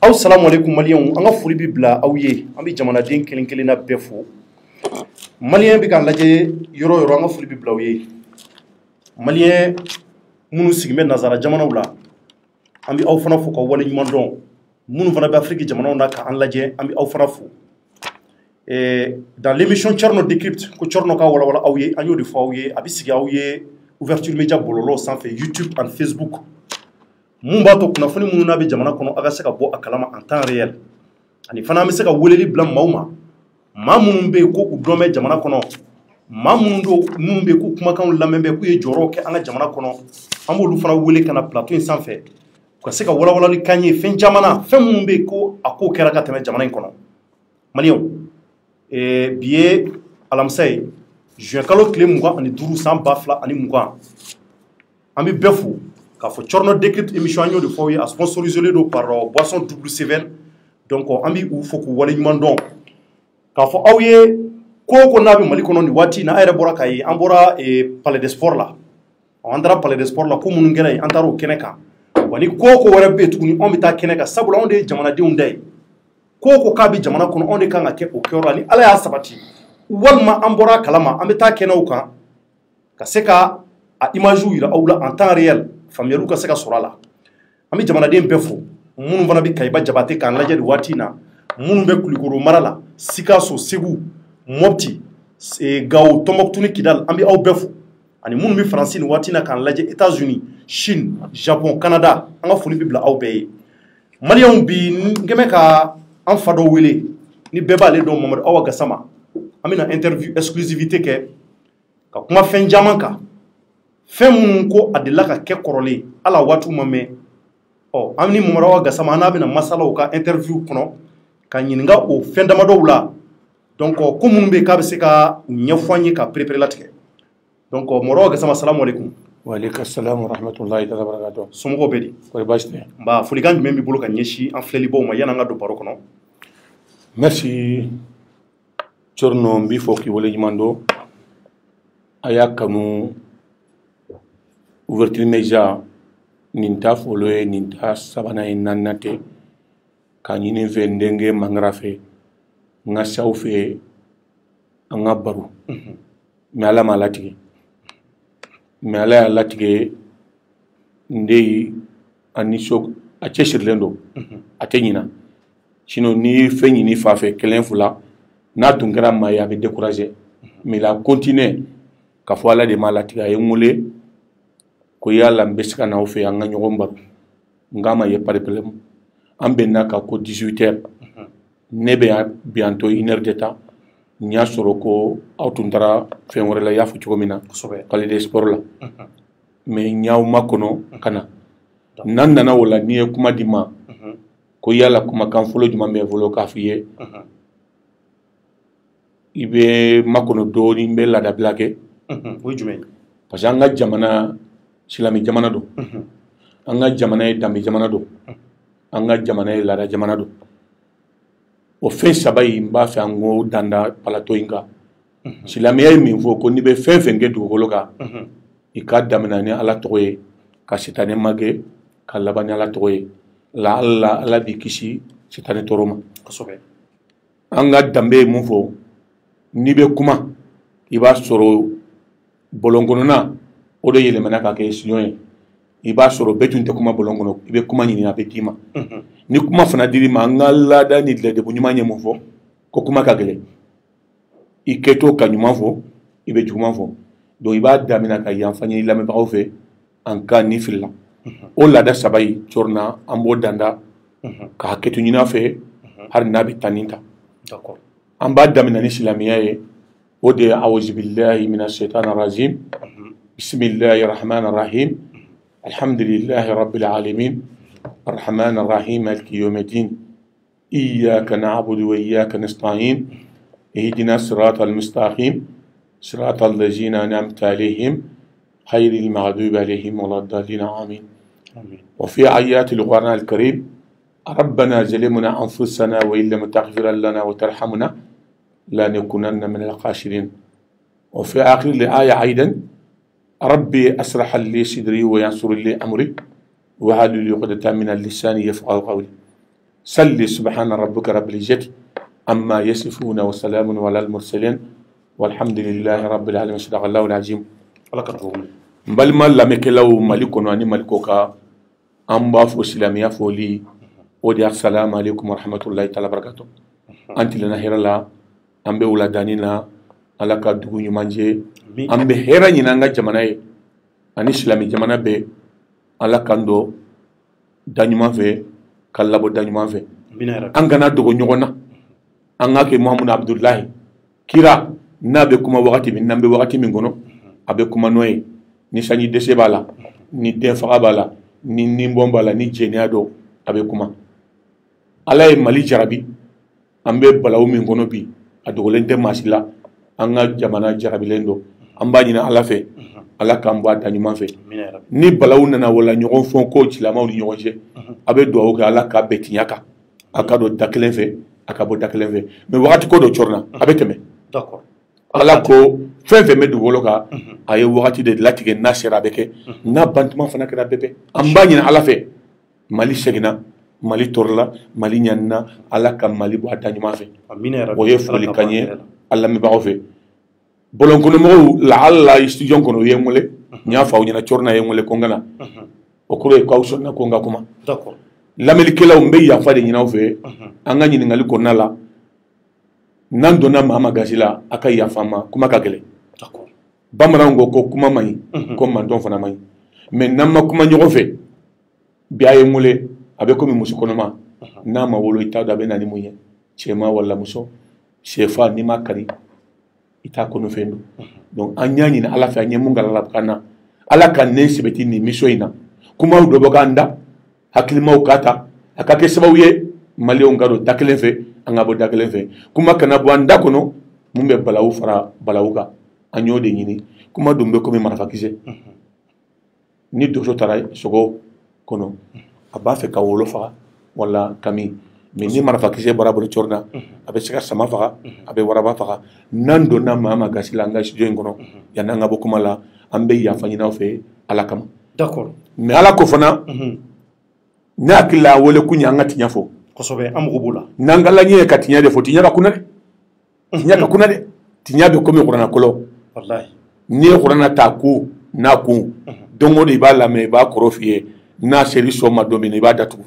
aw salamu alaikum malien an ka foli bi bila aw ye an bi jamanaden kelen kelen na bɛɛ fo malien bi ka lajɛ yɔrɔ yɔrɔ an ka foli bi bila aw ye malien minnu sigilen bɛ nazara jamanaw la an bi aw fana fo ka wale ɲuman dɔn minnu fana bɛ Afrique jamanaw na ka an lajɛ an bi aw fana fo dans l'émission Thierno Décrypte ko Thierno ka walawala aw ye an y'o de fɔ aw ye a bi sigi aw ye ouverture média bɔlɔlɔ sanfɛ YouTube and Facebook mun b'a to kunnafoni minnu n'a bɛ jamana kɔnɔ a ka se ka bɔ a kalama en temps réel ani fana an bɛ se ka weleli bila maaw ma maa minnu bɛ yen ko u dɔn bɛ jamana kɔnɔ maa minnu bɛ yen ko kumakanw lamɛn bɛ k'u ye jɔyɔrɔ kɛ an ka jamana kɔnɔ an b'olu fana wele ka na plateau in sanfɛ ka se ka walawalali k'an ye fɛn caman na fɛn minnu bɛ yen ko a ko kɛra ka tɛmɛ jamana in kɔnɔ maliyɛnw bi ye alamisa ye juin kalo tile 25 san 2020 an bɛ bɛɛ fo k'a fɔ Thierno Décrypte émission an y'o de fɔ aw ye a sponsorisé don par boisson double Seven donc an bɛ u fo k'u wale ɲuman dɔn k'a fɔ aw ye ko o ko n'a bɛ Mali kɔnɔ nin waati in na a yɛrɛ bɔra k'a ye an bɔra palais des sports la an taara palais des sports la ko minnu kɛra yen an taara o kɛnɛ kan wa ni ko o ko wɛrɛ bɛ yen tuguni anw bɛ taa kɛnɛ kan sabula anw de ye jamanadenw da ye ko o ko k'a bɛ jamana kɔnɔ anw de kan ka kɛ o kɛyɔrɔ la ni Ala y'a sabati walima an bɔra a kalama an bɛ taa kɛnɛw kan ka se ka a image yira aw la en temps réel faamuyaliw ka se ka sɔrɔ a la an bɛ jamanaden bɛɛ fo minnu fana bɛ Kayiba Jabate k'an lajɛ nin waati in na minnu bɛ Kulikoro mara la Sikaso Segu Mopti Gao Tɔnbɔkutu ni Kidal an bɛ aw bɛɛ fo ani minnu bɛ Faransi nin waati in na k'an lajɛ États-Unis Chine Japon Canada an ka foli bɛ bila aw bɛɛ ye maliyɛnw bi n kɛ mɛ ka an fa dɔ wele ni bɛɛ b'ale dɔn Mamadu Awa Gassama an bɛna interview exclusivité kɛ ka kuma fɛn caman kan fɛn minnu ko a delila ka kɛ kɔrɔlen ala waatiw ma mɛn an ni Mamadu Awa Gassama an n'a bɛna masalaw ka interview kɔnɔ ka ɲininka o fɛn damadɔw la donc ko minnu bɛ yen k'a bɛ se ka ɲɛfɔ an ye ka perepere latigɛ donc Mamadu Awa Gassama salamu alaikum. Waaleykum salam wa rahmatulahi wa barakatuh. Somɔgɔw bɛ di? Kɔri baasi tɛ? Nba folikan jumɛn b'i bolo ka ɲɛsin an filɛlibaw ma yan'an ka don baro kɔnɔ? Merci Thierno n b'i fɔ k'i wale ɲuman dɔn a y'a kanu ouverture média nin t'a fɔlɔ ye nin t'a sabanan ye naaninan tɛ k'a ɲini n fɛ n denkɛ Mangara fɛ n ka s'aw fɛ an ka baro mais Ala m'a latigɛ mais Ala y'a latigɛ n de a nisɔn a cɛsirilen don a tɛ ɲina sinon n'i ye fɛn ɲini fa fɛ kelen fila n'a tun kɛra maa ye a bɛ décourager mais il a continué k'a fɔ Ala de m'a latigɛ a ye n wele ko yala n bɛ se ka n'aw fɛ an ka ɲɔgɔn baro n k'a ma ye pas de problème an bɛnna ka ko 18h ne bɛ bientôt 1h de temps n y'a sɔrɔ ko aw tun taara fɛn wɛrɛ la i y'a fɔ cogo min na palais des sports la mais n y'aw makɔnɔ ka na n'an nana o la n'i ye kuma di ma ko yala kumakan fɔlɔ jumɛn bɛ n bolo k'a f'i ye i bɛ makɔnɔ dɔɔni n bɛ laadabila kɛ o ye jumɛn ye parce que an ka jamana Silami jamana don an ka jamana ye danbe jamana don an ka jamana ye laada jamana don o fɛn saba in n b'a fɛ an k'o danda plateau in kan silamɛya ye min fɔ ko n'i bɛ fɛn fɛn kɛ dugukolo kan i k'a daminɛ ni Ala tɔgɔ ye ka sitanɛ magɛ ka laban ni Ala tɔgɔ ye la Ala b'i kisi sitanɛ tɔɔrɔ ma kosɛbɛ an ka danbe ye mun fɔ n'i bɛ kuma i b'a sɔrɔ bɔlɔn kɔnɔna o de yɛlɛmana ka kɛ studio ye i b'a sɔrɔ bɛɛ tun tɛ kuma bɔlɔn kɔnɔ i bɛ kuma ɲini a bɛ d'i ma ni kuma fana dir'i ma an ka laada ni ladabu ɲuman ye mun fɔ ko kuma ka gɛlɛn i kɛtɔ ka ɲuman fɔ i bɛ juguman fɔ donc i b'a daminɛ ka yafa ɲini lamɛnbagaw fɛ an ka ni filila o laada saba in Thierno an b'o danda ka hakɛto ɲini a fɛ hali n'a bɛ taa nin ta an b'a daminɛ ni silamɛya ye o de ye awuzubilahi mina shaitani rajim bisimilahi rahmani rahim alhamdulilahi rabbil alamin arrahmani rahim maliki yawmiddin iyyaka na'budu wa iyyaka nasta'in ihdina siratal mustaqim siratal ladzina an'amta alaihim ghayril maghdubi alaihim waladdallin amin وفي آيات القرآن الكريم ربنا ظلمنا أنفسنا وإن لم تغفر لنا وترحمنا لنكونن من الخاسرين وفي آخر الآية أيضا ربي أسرح لي صدري وينصر لي أمري وهل عقدة من اللسان يفقهوا قولي salli subhana rabbika rabbil izzati amma yasifuna wa salamun ala al mursalin walhamdulillahi rabbil alamin sadaqallahu alazim. Mbalma lamekelaw mali kono ani mali koka an b'a fo silamiya foli o de assalamu alaikum warahmatullahi taala barakatuh. An tilena hɛrɛ la an bɛ wuladani na ala ka dugu ɲuman jɛ an bɛ hɛrɛ ɲini an ka jamana ye ani silami jamana bɛɛ ala kan dɔ da ɲuman fɛ ka labɔ da ɲuman fɛ an kana dogo ɲɔgɔn na an ka kɛ Muhamadu Abudulayi kira n'a bɛ kuma wagati min n'an bɛ wagati min kɔnɔ a bɛ kuma n'o ye ni sanji dɛsɛ b'a la ni denfaga b'a la ni ninbɔn b'a la ni jɛnɛya dɔ a bɛ kuma ala ye Mali jarabi an bɛ balawu min kɔnɔ bi a dogolen tɛ maa si la an ka jamana jarabilen don an b'a ɲini ala fɛ ala k'an bɔ a da ɲuman fɛ ni balawu nana wala ɲɔgɔn fɔ ko silamɛw ni ɲɔgɔn cɛ a bɛ dugawu kɛ ala k'a bɛɛ tiɲɛ kan a ka don da kelen fɛ a ka bɔ da kelen fɛ mais wagati ko dɔ cɔrɔna a bɛ tɛmɛ ala ko fɛn fɛn bɛ dugukolo kan a ye wagati de latigɛ n'a sera a bɛ kɛ n'a bantuma fana kɛra bɛɛ bɛ an b'a ɲini ala fɛ Mali seginna Mali tɔɔrɔla Mali ɲanina ala ka Mali bɔ a da ɲuman fɛ o ye foli kan ye ala lamɛnbagaw fɛ bɔlɔnkɔnɔmɔgɔw la ala studio kɔnɔ u ye n wele n y'a fɔ aw ɲɛna cɔrɔna ye n wele ko n ka na o kɔrɔ ye k'aw sɔnna ko n ka kuma lamɛnnikɛlaw n bɛ yafa de ɲini aw fɛ an ka ɲininkali kɔnɔna la n'an donna maa ma gasi la a ka yafa n ma kuma ka gɛlɛn bamananw ko kuma man ɲi ko mantɔn fana man ɲi mais n'an ma kuma ɲɔgɔn fɛ bi a ye n wele a bɛ komi muso kɔnɔma n'a ma wolo i t'a dɔn a bɛ na ni mun ye cɛma wala muso sɛfa n'i ma kari i t'a kɔnɔ fɛn don donc an y'a ɲini ala fɛ an ye mun kala la kan na ala ka ne sɛbɛti nin mission in na kumaw dɔ bɔ k'an da hakilimaw k'a ta a ka kɛ sababu ye maliyɛnw ka don da kelen fɛ an ka bɔ da kelen fɛ kuma kana bɔ an da kɔnɔ mun bɛ balawu fara balawu kan an y'o de ɲini kuma dun bɛ komi marifakisɛ ni doso taara sogo kɔnɔ a b'a fɛ ka wolo faga wala kami mais ni marifakisɛ bɔra bolo cɔrɔna a bɛ se ka sama faga a bɛ waraba faga n'an donna maa ma gasi la an ka studio in kɔnɔ yanni an ka bɔ kuma la an bɛ yafa ɲini aw fɛ ala kama mais ala ko fana ne hakili la a wele kun ye an ka tiɲɛ fɔ kosɛbɛ an mago b'o la n'an ka laɲini ye ka tiɲɛ de fɔ tiɲɛ ka kunna dɛ tiɲɛ ka kunna dɛ tiɲɛ bɛ komi kuranna kɔlɔ n'i ye kuranna ta kun n'a kun don o don i b'a lamɛn i b'a kɔrɔ f'i ye n'a seri sɔn ma don min na i b'a datugu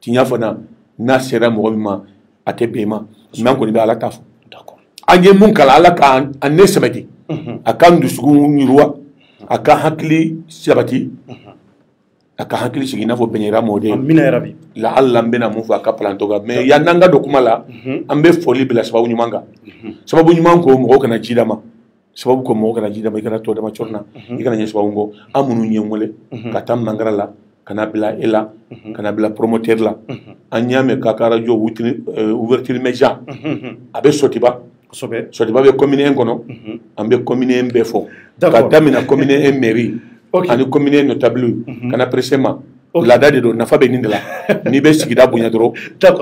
tiɲɛ fana n'a sera mɔgɔ min ma a tɛ bɛn i ma mais an kɔni bɛ ala ta fɔ an ye mun kalan ala ka an ne sɛbɛti a ka dusukun yiriwa a ka hakili sabati a ka hakili sigi i n'a fɔ bɛɲɛra mɔden la ala n bɛna mun fɔ a ka palantɔ kan mais yan n'an ka don kuma la an bɛ foli bila sababu ɲuman kan sababu ɲuman ko mɔgɔw kana ji d'a ma sababu ko mɔgɔw kana ji d'a ma i kana tɔ dama cɔrɔna i kana ɲɛ sababu kɔ an minnu ye n wele ka taa mangara la kana bila e la kana bila promoteur la an y'a mɛn k'a ka radio ouverture média a bɛ Sotiba Sotiba bɛ commune 1 kɔnɔ an bɛ commune 1 bɛɛ fɔ ka daminɛ commune 1 mairie ani commune 1 notable kana pressé ma laada de don nafa bɛ nin de la n'i bɛ sigida bonya dɔrɔn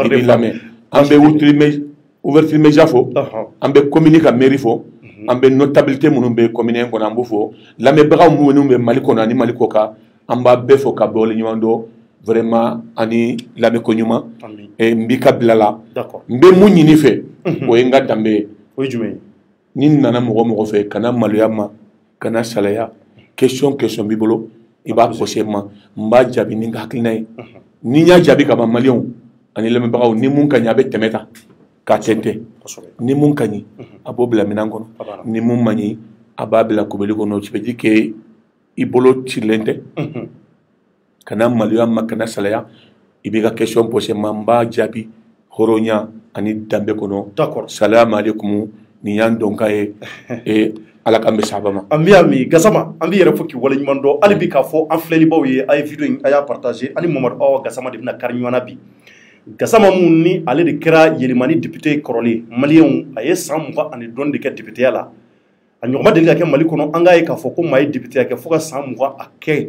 i b'i lamɛn an bɛ ouverture média fɔ an bɛ commune ka mairie fɔ an bɛ notabilité minnu bɛ commune 1 kɔnɔ an b'o fɔ lamɛnbagaw minnu bɛ Mali kɔnɔ ani Mali kɔ kan an b'a bɛɛ fɔ ka bɛn wale ɲuman dɔn vraiment ani lamɛnko ɲuman n b'i ka bila la n bɛ mun ɲini fɛ o ye n ka danbe ye ni n nana mɔgɔ mɔgɔ fɛ kana maloya ma kana salaya question b'i bolo i b'a posé ma n b'a jaabi ni n ka hakilina ye ni n y'a jaabi ka ban maliyɛnw ani lamɛnbagaw ni mun ka ɲi a bɛ tɛmɛ tan k'a tɛntɛn ni mun ka ɲi a b'o bila minɛn kɔnɔ ni mun man ɲi a b'a bila kubeli kɔnɔ ça veut dire que i bolo cilen tɛ kana maloya ma kana salaya i b'i ka question posé ma n b'a jaabi hɔrɔnya ani danbe kɔnɔ salamu aleykum nin y'an dɔnka ye ala k'an bɛ sahaba ma an bɛ mi Gasama an bɛ yɛrɛ fo k'i wale ɲuman dɔn hali bi k'a fɔ an filɛlibaw ye a ye video in a y'a partager ani Mamadu Awa Gasama de bɛna kari ɲɔgɔn na bi Gasama mun ni ale de kɛra Yelemani député kɔrɔlen maliyɛnw a ye san 20 ani dɔɔni de kɛ députéya la a ɲɔgɔnma deli ka kɛ Mali kɔnɔ an k'a ye k'a fɔ ko maa ye députéya kɛ fo ka san 20 a kɛ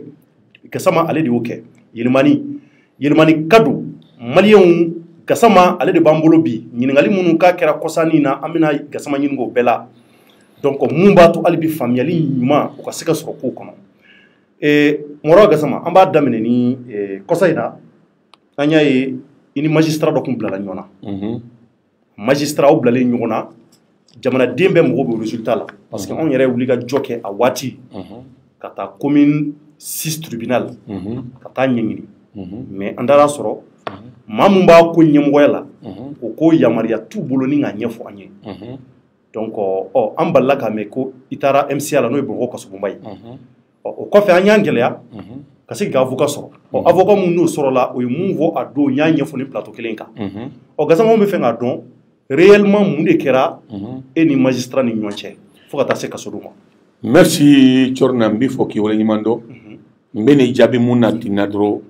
Gasama ale de y'o kɛ Yelemani ka don maliyɛnw Gasama ale de b'an bolo bi ɲininkali minnu k'a kɛra kɔsani na an bɛna Gasama ɲininka o bɛɛ la donc mun b'a to hali bi faamuyali ɲuman o ka se ka sɔrɔ kow kɔnɔ Mamadu Gasama an b'a daminɛ ni kɔsa in na an y'a ye ini magistrat dɔ kun bilala ɲɔgɔn na magistrat aw bilalen ɲɔgɔn na jamanaden bɛɛ mago bɛ résultat la parce que anw yɛrɛ wuli ka jɔ kɛ a waati ka taa commune 6 tribunal ka taa ɲɛɲini mais an taara sɔrɔ maa mun b'a ko ɲɛmɔgɔya la o ko yamaruya t'u bolo ni k'a ɲɛfɔ an ye donc an balila k'a mɛn ko i taara MCA la n'o ye Bamakɔ kasobonba ye o kɔfɛ an y'an gɛlɛya ka se k'a avocat sɔrɔ avocat mun n'o sɔrɔla o ye mun fɔ a don n y'a ɲɛfɔ ni plateau kelen kan Gassama bɛ fɛ k'a dɔn réellement mun de kɛra e ni magistrat ni ɲɔgɔn cɛ fo ka taa se kaso dɔ ma. Merci Corna, n b'i fɔ k'i waleɲuman dɔn n bɛ n'i jaabi mun na tinna dɔrɔn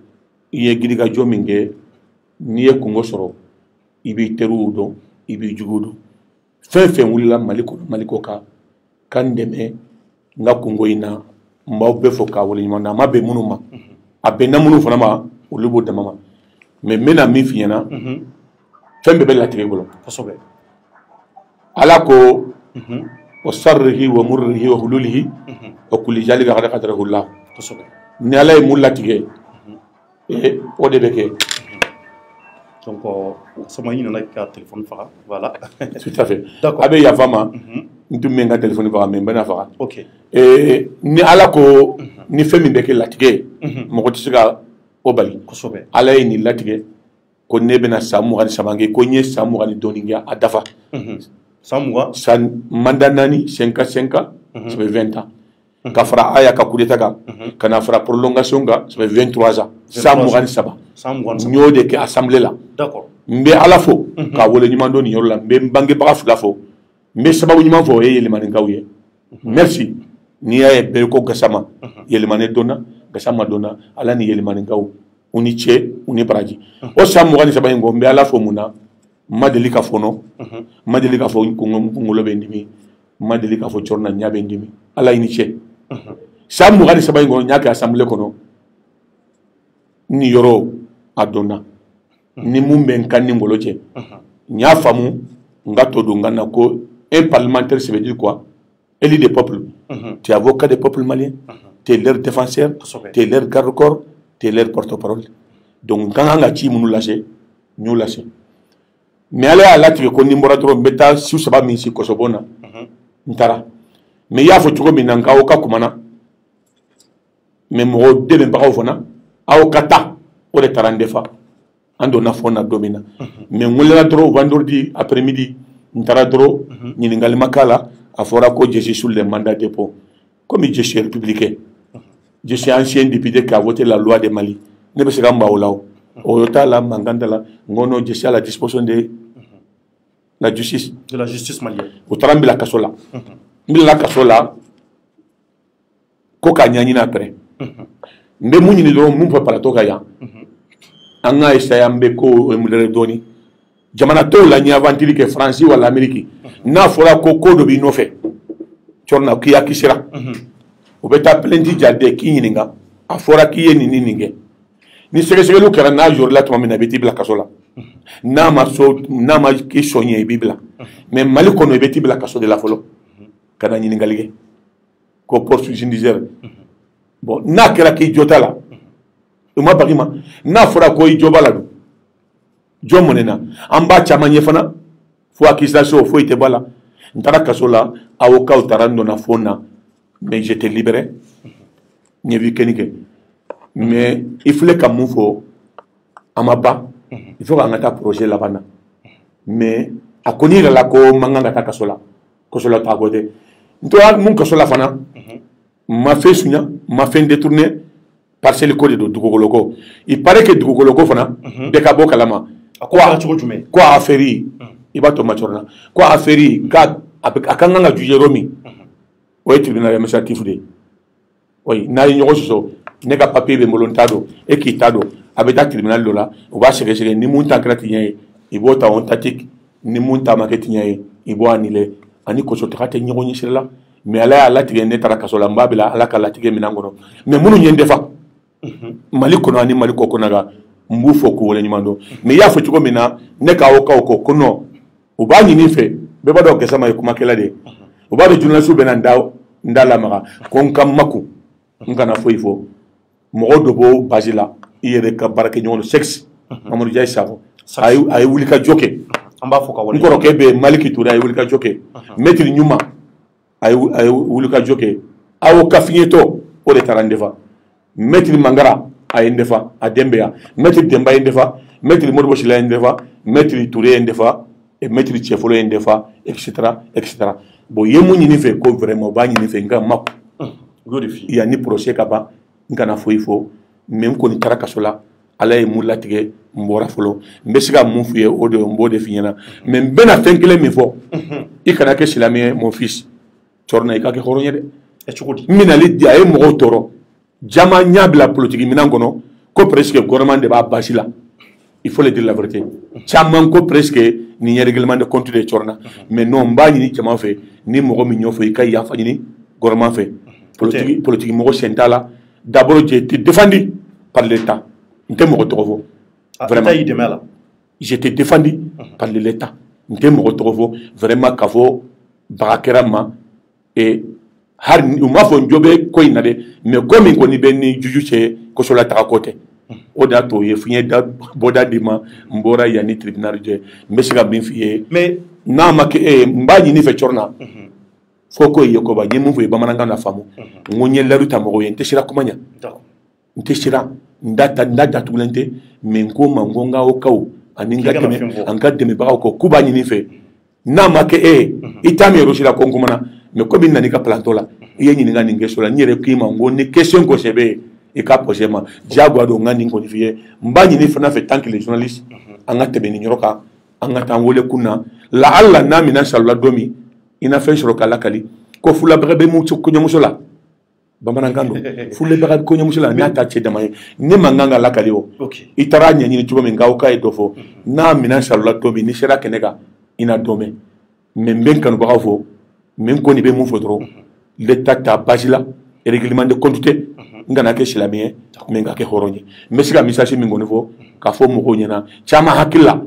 i ye gilikajɔ min kɛ n'i ye kungo sɔrɔ i b'i teriw dɔn i b'i juguw dɔn fɛn fɛn wulila Mali kɔnɔ Mali kɔ kan ka n dɛmɛ n ka kungo in na n b'aw bɛɛ fɔ k'a waleɲuman dɔn a ma bɛn minnu ma a bɛnna minnu fana ma olu b'o dama ma mais n bɛna min f'i ɲɛna fɛn bɛɛ bɛ latigɛ bolo kosɛbɛ Ala ko wa sarrihi wa murrihi wa hululihi wa kulli jalika qad qadarahu Allah kosɛbɛ ni Ala ye mun latigɛ o de bɛ kɛ donc Gassama i nana ka téléphone faga voilà tout à fait d'accord a bɛ yafa ma n tun bɛ n ka téléphone faga mais n bɛna faga ok ni Ala ko ni fɛn min bɛ kɛ latigɛ ye mɔgɔ tɛ se ka o bali kosɛbɛ Ala ye nin latigɛ ko ne bɛna san 23 kɛ ko n ye san 22 kɛ a dafa san 20 san mandat 4 5 ça fait 20 ans ka fara aya ka coup d'état kan ka na fara prolongation kan ça fait 23 ans san 23 n y'o de kɛ assemblée la d'accord n bɛ Ala fo k'a waleɲuman dɔn nin yɔrɔ la n bɛ n bangebaga fila fo n bɛ sababu ɲuman fɔ o ye yɛlɛmanikaw ye merci n'i y'a ye bɛɛ ko Gassama yɛlɛmanen dɔnna Gassama dɔnna Ala ni yɛlɛmanikaw u ni cɛ u ni baraji o san 23 in kɔ n bɛ Ala fo mun na n ma deli ka fɔnɔ n ma deli k'a fɔ n kunkolo bɛ n dimi n ma deli k'a fɔ Corna ɲɛ bɛ n dimi Ala i ni cɛ san 23 in kɔnɔ n y'a kɛ assemblée kɔnɔ nin yɔrɔ a dɔnna ni mun bɛ n kan ni ngolo cɛ n y'a faamu n ka to don n ka na ko un parlementaire ça veut dire quoi élu des peuples tu es avocat des peuples maliens tu es leur défenseur tu es leur garde-corps tu es leur porte-parole donc n ka kan ka ci minnu lase n y'o lase mais Ala y'a latigɛ ko ni n bɔra dɔrɔn n bɛ taa su 3 min si Kɔsɔbɔ na n taara mais i y'a fɔ cogo min na n k'aw ka kumana mais mɔgɔ dɛmɛbagaw fana aw ka taa o de taara n defa an donna fɔ na don min na mais n welela dɔrɔn vendredi après midi n taara dɔrɔn ɲininkali ma k'a la a fɔra ko je suis sous le mandat de dépôt comme je suis républicain je suis ancien député qui a voté la loi de Mali ne bɛ se ka n ban o la o t'a la mankan t'a la n ko non je suis à la disposition de la justice malienne o taara n bila kaso la n bila kaso la ko k'a ɲɛɲini après n bɛ mun ɲini dɔrɔn mun fɔ plateau kan yan an ka essayer an bɛ ko modéré dɔɔni jamana tɔw la ɲɛ aventure kɛ Faransi wala Amérique n'a fɔra ko dɔ b'i nɔfɛ Corna k'i hakisira o bɛ taa plainte jaabi k'i ɲininka a fɔra k'i ye nin ni nin kɛ ni sɛgɛsɛgɛliw kɛra n'a jorila tuma min na i bɛ t'i bila kaso la n'a ma k'i sɔn ye i b'i bila mais Mali kɔnɔ i bɛ t'i bila kaso de la fɔlɔ ka na ɲininkali kɛ ko poste judiciaire bon n'a kɛra k'i jɔ t'a la o ma bagi ma n'a fɔra ko i jɔ b'a la don jɔn mɔnɛ na an b'a caman ye fana fo accusation foyi tɛ b'a la n taara kaso la avocat taara n donna fon na mais j'étais libéré n ye week-end kɛ mais il filɛ ka mun fɔ a ma ban il faut k'an ka taa projet laban na mais a ko n'i yɛrɛ la ko n man kan ka taa kaso la taa ko tɛ n tora mun kaso la fana n ma fɛn suɲa n ma fɛn détourné parcelle ko de don dugukolo ko il paraît que dugukolo ko fana bɛɛ ka bɔ kalama ko a affaire i b'a to ma Corna ko affaire a kan ka juger yɔrɔ min o ye tribunal administratif de ye oui n'a ye ɲɔgɔn sɔsɔ ne ka papier bɛ n bolo n t'a dɔn e k'i ta dɔn a bɛ taa tribunal dɔ la u b'a sɛgɛsɛgɛ ni mun ta kɛra tiɲɛ ye i b'o ta on tatique ni mun ta ma kɛ tiɲɛ ye i b'o annulé ani kɔsɔtaga tɛ ɲɔgɔn ɲɛsira la mais Ala y'a latigɛ ne taara kaso la n b'a bila Ala ka latigɛ minɛn kɔnɔ mais minnu ye n defa Mali kɔnɔ ani Mali kɔ kɔnɔ kan n b'u fɔ k'u waleɲuman dɔn mais i y'a fɔ cogo min na ne ka avocat ko non u b'a ɲini n fɛ bɛɛ b'a dɔn Gassama ye kumakɛla de ye u b'a dɔn journaliste bɛ na n da lamaga ko n ka makun n kana foyi fɔ mɔgɔ dɔ b'o base la i yɛrɛ ka baarakɛɲɔgɔn sexe Mamadou Diaye Sakɔ ay wuli ka joke amba foka wala ngoro kebe maliki tura ay wuli ka joke metri nyuma ay wuli ka joke awo kafinyeto o de tarandefa metri mangara ay ndefa a dembeya metri demba ndefa metri morbo shila ndefa metri touré ndefa et metri chefolo ndefa etc etc bo yemu nyini fe ko vraiment ba nyini fe nga mako il y a ni procès kaba ngana foifo même ko ni karakasola ala ye mu latigɛ mbora folo mbe siga mun fiye o de mbo de fiɲɛna mais n bena fɛn kelen min fɔ i kana kɛ silamɛ mon fils cɔrɔna i ka kɛ hɔrɔn ye dɛ minali di a ye mɔgɔw tɔɔrɔ jama ɲa bila politique minan kɔnɔ ko presque gouvernement de b'a basi la il faut le dire la vérité caman ko presque ni ɲɛ règlement de compte de cɔrɔna mais non n b'a ɲini jama fɛ ni mɔgɔ min ɲɔfɔ i ka yafa ɲini gouvernement fɛ politique mɔgɔ sen t'a la d'abord j'ai été défendu par l'État. Vraiment. J'étais défendu par l'État. Vraiment, Kavo, Barakerama, et Harma Fondjobe, Koinade, mais comme il connaît Beni, Jujuche, Kosola Tarakote. Odato, Yefine, Boda Dima, Mbora Yani Tribunal, Messiga Binfie, mais Namake, Mbani Nifechorna. Foko Yokoba, Yemu, Bamananga Famu, Mounier Laruta Moro, Teshira Komania. Teshira. Ndata tulente menko mangonga okau aninga keme anga deme ba ko kuba nyini fe na make itami roshira kongo mana me ko bin nanika plantola iye nyini nga ninge sola nyere kima ngone question ko sebe e ka posema jagwa do ngani ngoni fiye mba nyini fana fe tant que les journalistes anga tebe ni nyoroka anga tangole kuna la alla na mina sallallahu domi ina fe shoroka lakali ko fula brebe mu ko nyomusola bamanangando fulle bega ko nyamusula na ta che damaye ne manganga la kalio itara nya ni tuba menga o kai dofo na mina sallallahu to bi ni shira kenega ina dome memben kan ba fo men ko ni be mu fodro l'état ta basila règlement de compte ngana ke shilamie menga ke horonye mesiga message mi ngone fo ka fo mo ko nyana chama hakilla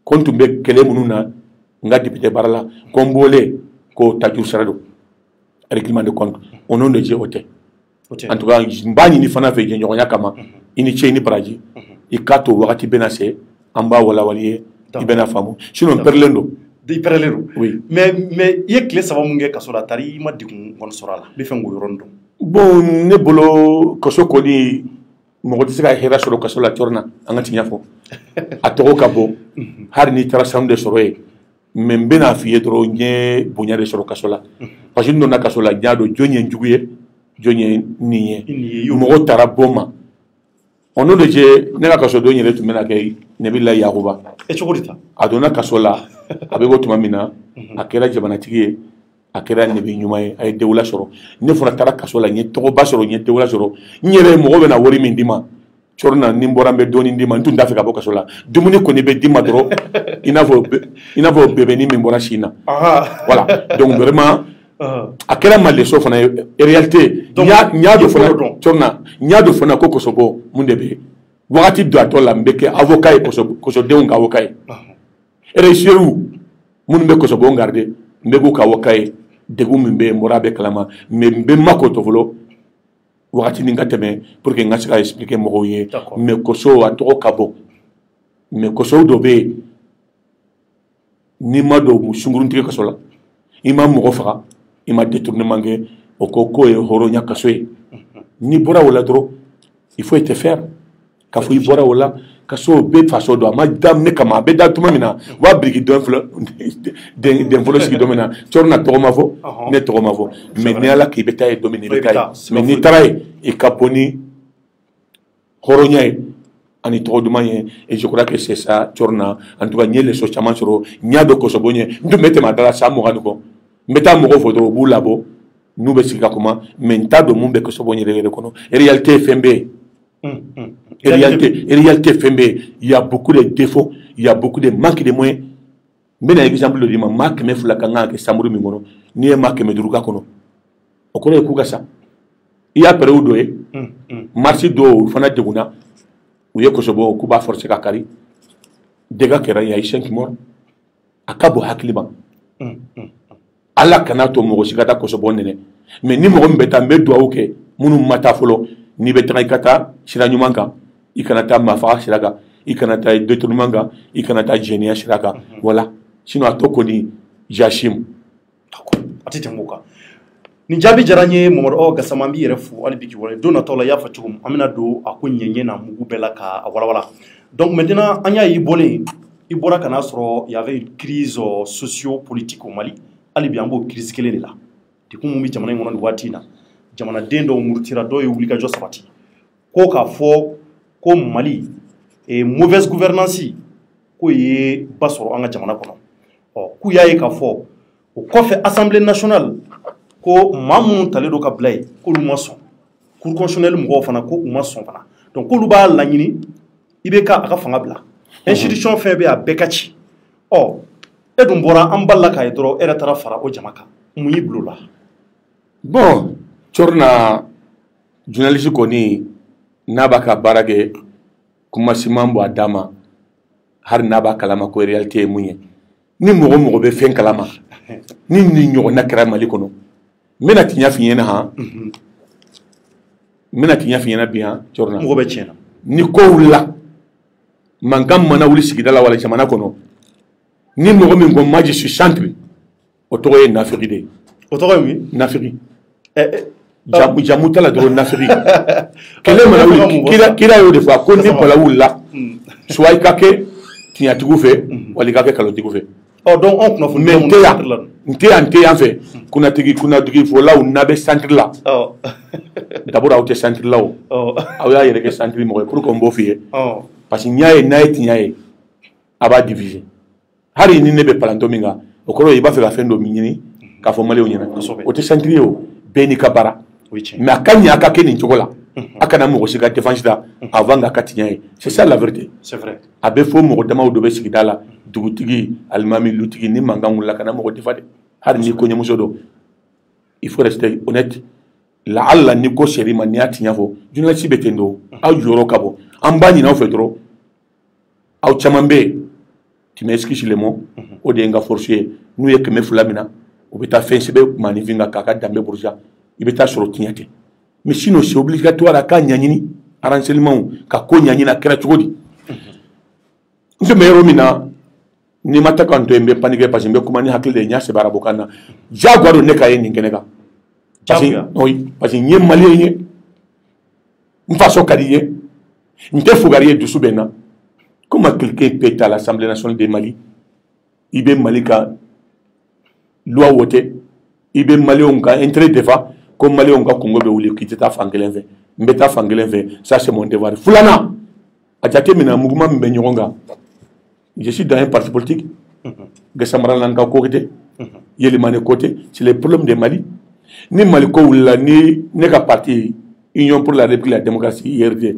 kontu be kele mununa nga député barala kombole ko taju sarado règlement de compte au nom de Dieu en tout cas mbani ni fana fe nyonya kama ini cheni braji ikato wakati benase amba wala waliye ibena famu sinon perlendo de perlendo oui mais yekle sava munge kasola tari ma dikun gon sorala be fengo yorondo bon ne bolo kosoko ni mo ko sika hera soro kasola torna angati nyafo atoko kabo har ni trasam de soroe membena fiye dro nye bonya de soro kasola parce que nona kasola nyado jonye njuguye jonye niye mo tara boma ono de je ne ka kaso do nyele tumena kay ne billahi yaquba e chokorita adona kasola abego tumamina akera jabana tigiye akera ne bi nyumaye ay dewla soro ne fura tara kasola nye to ba soro nye dewla soro nyere mo be na wori min dima chorna nimbora be doni ndima ntu ndafe ka boka sola dumuni ko ne be dima dro ina vo bebe ni mimbora china voilà donc vraiment akela mal so fana réalité nya do fana chorna nya do fana ko kosobo munde be wakati do atola mbeke avocat e koso de un avocat ere cheru mun be kosobo ngarde mbego ka avocat de gumbe morabe kalama mbe makoto volo wakati ninga teme pour que ngasi ka expliquer mo ye mais koso atoko kabo mais koso do be ni ma do musunguruntige kasola ima mo faga ima détournement nge okoko e horonya kasoe ni bora wala dro il faut être faire ka fu bora wala kaso be faso do ma dam ne kama be da tuma mina wa brigi don flo den flo ski domina torna to ma fo ne to ma fo mais ne ala ki beta e dominer be kay mais ni taray e kaponi horonya ani to do manye et je crois que c'est ça torna en tout cas nyele so chama soro nyado ko so bonye ndu mete madala sa mo ko meta mo ko foto bu labo nu be sika kuma menta do mumbe ko so bonye rele kono réalité FMB réalité FMB il y a beaucoup de défauts il y a beaucoup de manque de moyens mais un exemple de ma marque me fula kanga ke samuru mi ngono ni e marque me duruka kono okore ku gasa il y a période e marché do fana deguna ou ye ko so bo ku ba forcer ka kari dega kera ya 5 morts akabo hakliba ala kana to mo sigata ko so bonene mais ni mo mbeta mbedo awke munu mata folo ni betray kata sira nyumanka ikanata mafa siraga i kana taa détournement kan i kana taa jɛnɛya sira kan voilà sinon a tɔ kɔni jasimu a tɛ tɛmɛ o kan nin jaabi diyara n ye Mamadu Awa Gassama an b'i yɛrɛ fo hali bi k'i wale don natɔ la i y'a fɔ cogo min an bɛna don a ko ɲɛɲɛ na mugu bɛɛ la k'a walawala donc maintenant an y'a ye i bɔlen i bɔra ka n'a sɔrɔ il y avait une crise socio-politique au Mali hali bi an b'o crise kelen de la dekun mun bɛ jamana in kɔnɔ nin waati in na jamanaden dɔw murutira dɔw ye wulikajɔ sabati ko k'a fɔ ko Mali mauvaise gouvernance ko ye ba sɔrɔ an ka jamana kɔnɔ k'u y'a ye k'a fɔ o kɔfɛ assemblée nationale ko maa minnu talen don ka bila yen k'olu ma sɔn cour constitutionnelle mɔgɔw fana ko u ma sɔn fana donc k'olu b'a laɲini i bɛ a ka fanga bila institution fɛn bɛ a bɛɛ ka ci e dun bɔra an balila k'a ye dɔrɔn e yɛrɛ taara fara o jama kan mun y'i bilo la bon corona journaliste kɔni n'a b'a ka baara kɛ kuma siman bɔ a da ma hari n'a b'a kalama ko réalité ye mun ye ni mɔgɔ mɔgɔ bɛ fɛn kalama ni nin ɲɔgɔnna kɛra Mali kɔnɔ n bɛna tiɲɛ f'i ɲɛna han n bɛna tiɲɛ f'i ɲɛna bi han corona mɔgɔ bɛ tiɲɛ na ni ko wulila mankan mana wuli sigida la wala jamana kɔnɔ ni mɔgɔ min ko moi je suis centre o tɔgɔ ye nafiri de ye o tɔgɔ ye mun nafiri jamu t'a la dɔrɔn nafiri kɛlɛ mana wuli kira y'o de fɔ ko ni bala wulila soit i ka kɛ tiɲɛtigiw fɛ wala i ka kɛ kalontigiw fɛ donc an kunnafoni mais n tɛ yan fɛ kunnatigi fɔlaw n'a bɛ centre la d'abord aw tɛ centre la o aw y'a yɛrɛ kɛ centre mɔgɔ ye pour que n b'o f'i ye parce que n'a ye tiɲɛ ye a b'a diviser hali ni ne bɛ palantɔ min kan o kɔrɔ i b'a fɛ ka fɛn dɔ min ɲini k'a fɔ maliyɛnw ɲɛna o tɛ centre ye o bɛɛ n'i ka baara mais a ka ɲɛ a ka kɛ nin cogo la a kana mɔgɔ si ka défense ta avant k'a ka tiɲɛ ye c'est ça la vérité a bɛ fɔ mɔgɔ damaw dɔ bɛ sigida la dugutigi alimami lutigi ni mankan wulila kana mɔgɔ difa dɛ hali ni kɔɲɔmuso dɔ il faut rester honnête la'alla ni ko seri ma n'i y'a tiɲɛ fɔ journaliste bɛ ten do aw jɔyɔrɔ ka bɔ an b'a ɲini aw fɛ dɔrɔn aw caman bɛ yen tu m'excuses le mot o de ye n ka force ye n'u ye 200 min na u bɛ taa fɛn sɛbɛn maanifin kan k'a ka danbe buruja i bɛ taa sɔrɔ tiɲɛ tɛ mais sinon c'est obligatoire a ka ɲaɲini renseignement ka ko ɲaɲini a kɛra cogo di n tun bɛ yɔrɔ min na ni ma taa kan to yen n bɛ paniquer parce que n bɛ kuma ni hakili de ye n y'a sɛbɛn arabukan na diyagoya don ne ka ye nin kɛnɛ kan parce que n ye maliyɛn ye n faso ka di n ye n tɛ fugari ye dusu bɛ n na comment quelqu'un peut être à l'Assemblée nationale de Mali i bɛ Mali ka loi wote i bɛ maliyɛnw ka intérêt défend ko maliyɛnw ka kungo bɛ wuli k'i tɛ taa fan kelen fɛ n bɛ taa fan kelen fɛ ça c'est mon devoir filanan a jateminɛ mouvement min bɛ ɲɔgɔn kan je suis dans un parti politique Gassama n'an ka ko tɛ Yélimane ko tɛ c'est le problème de Mali ni Mali ko wulila ni ne ka parti Union pour la République et la démocratie IRD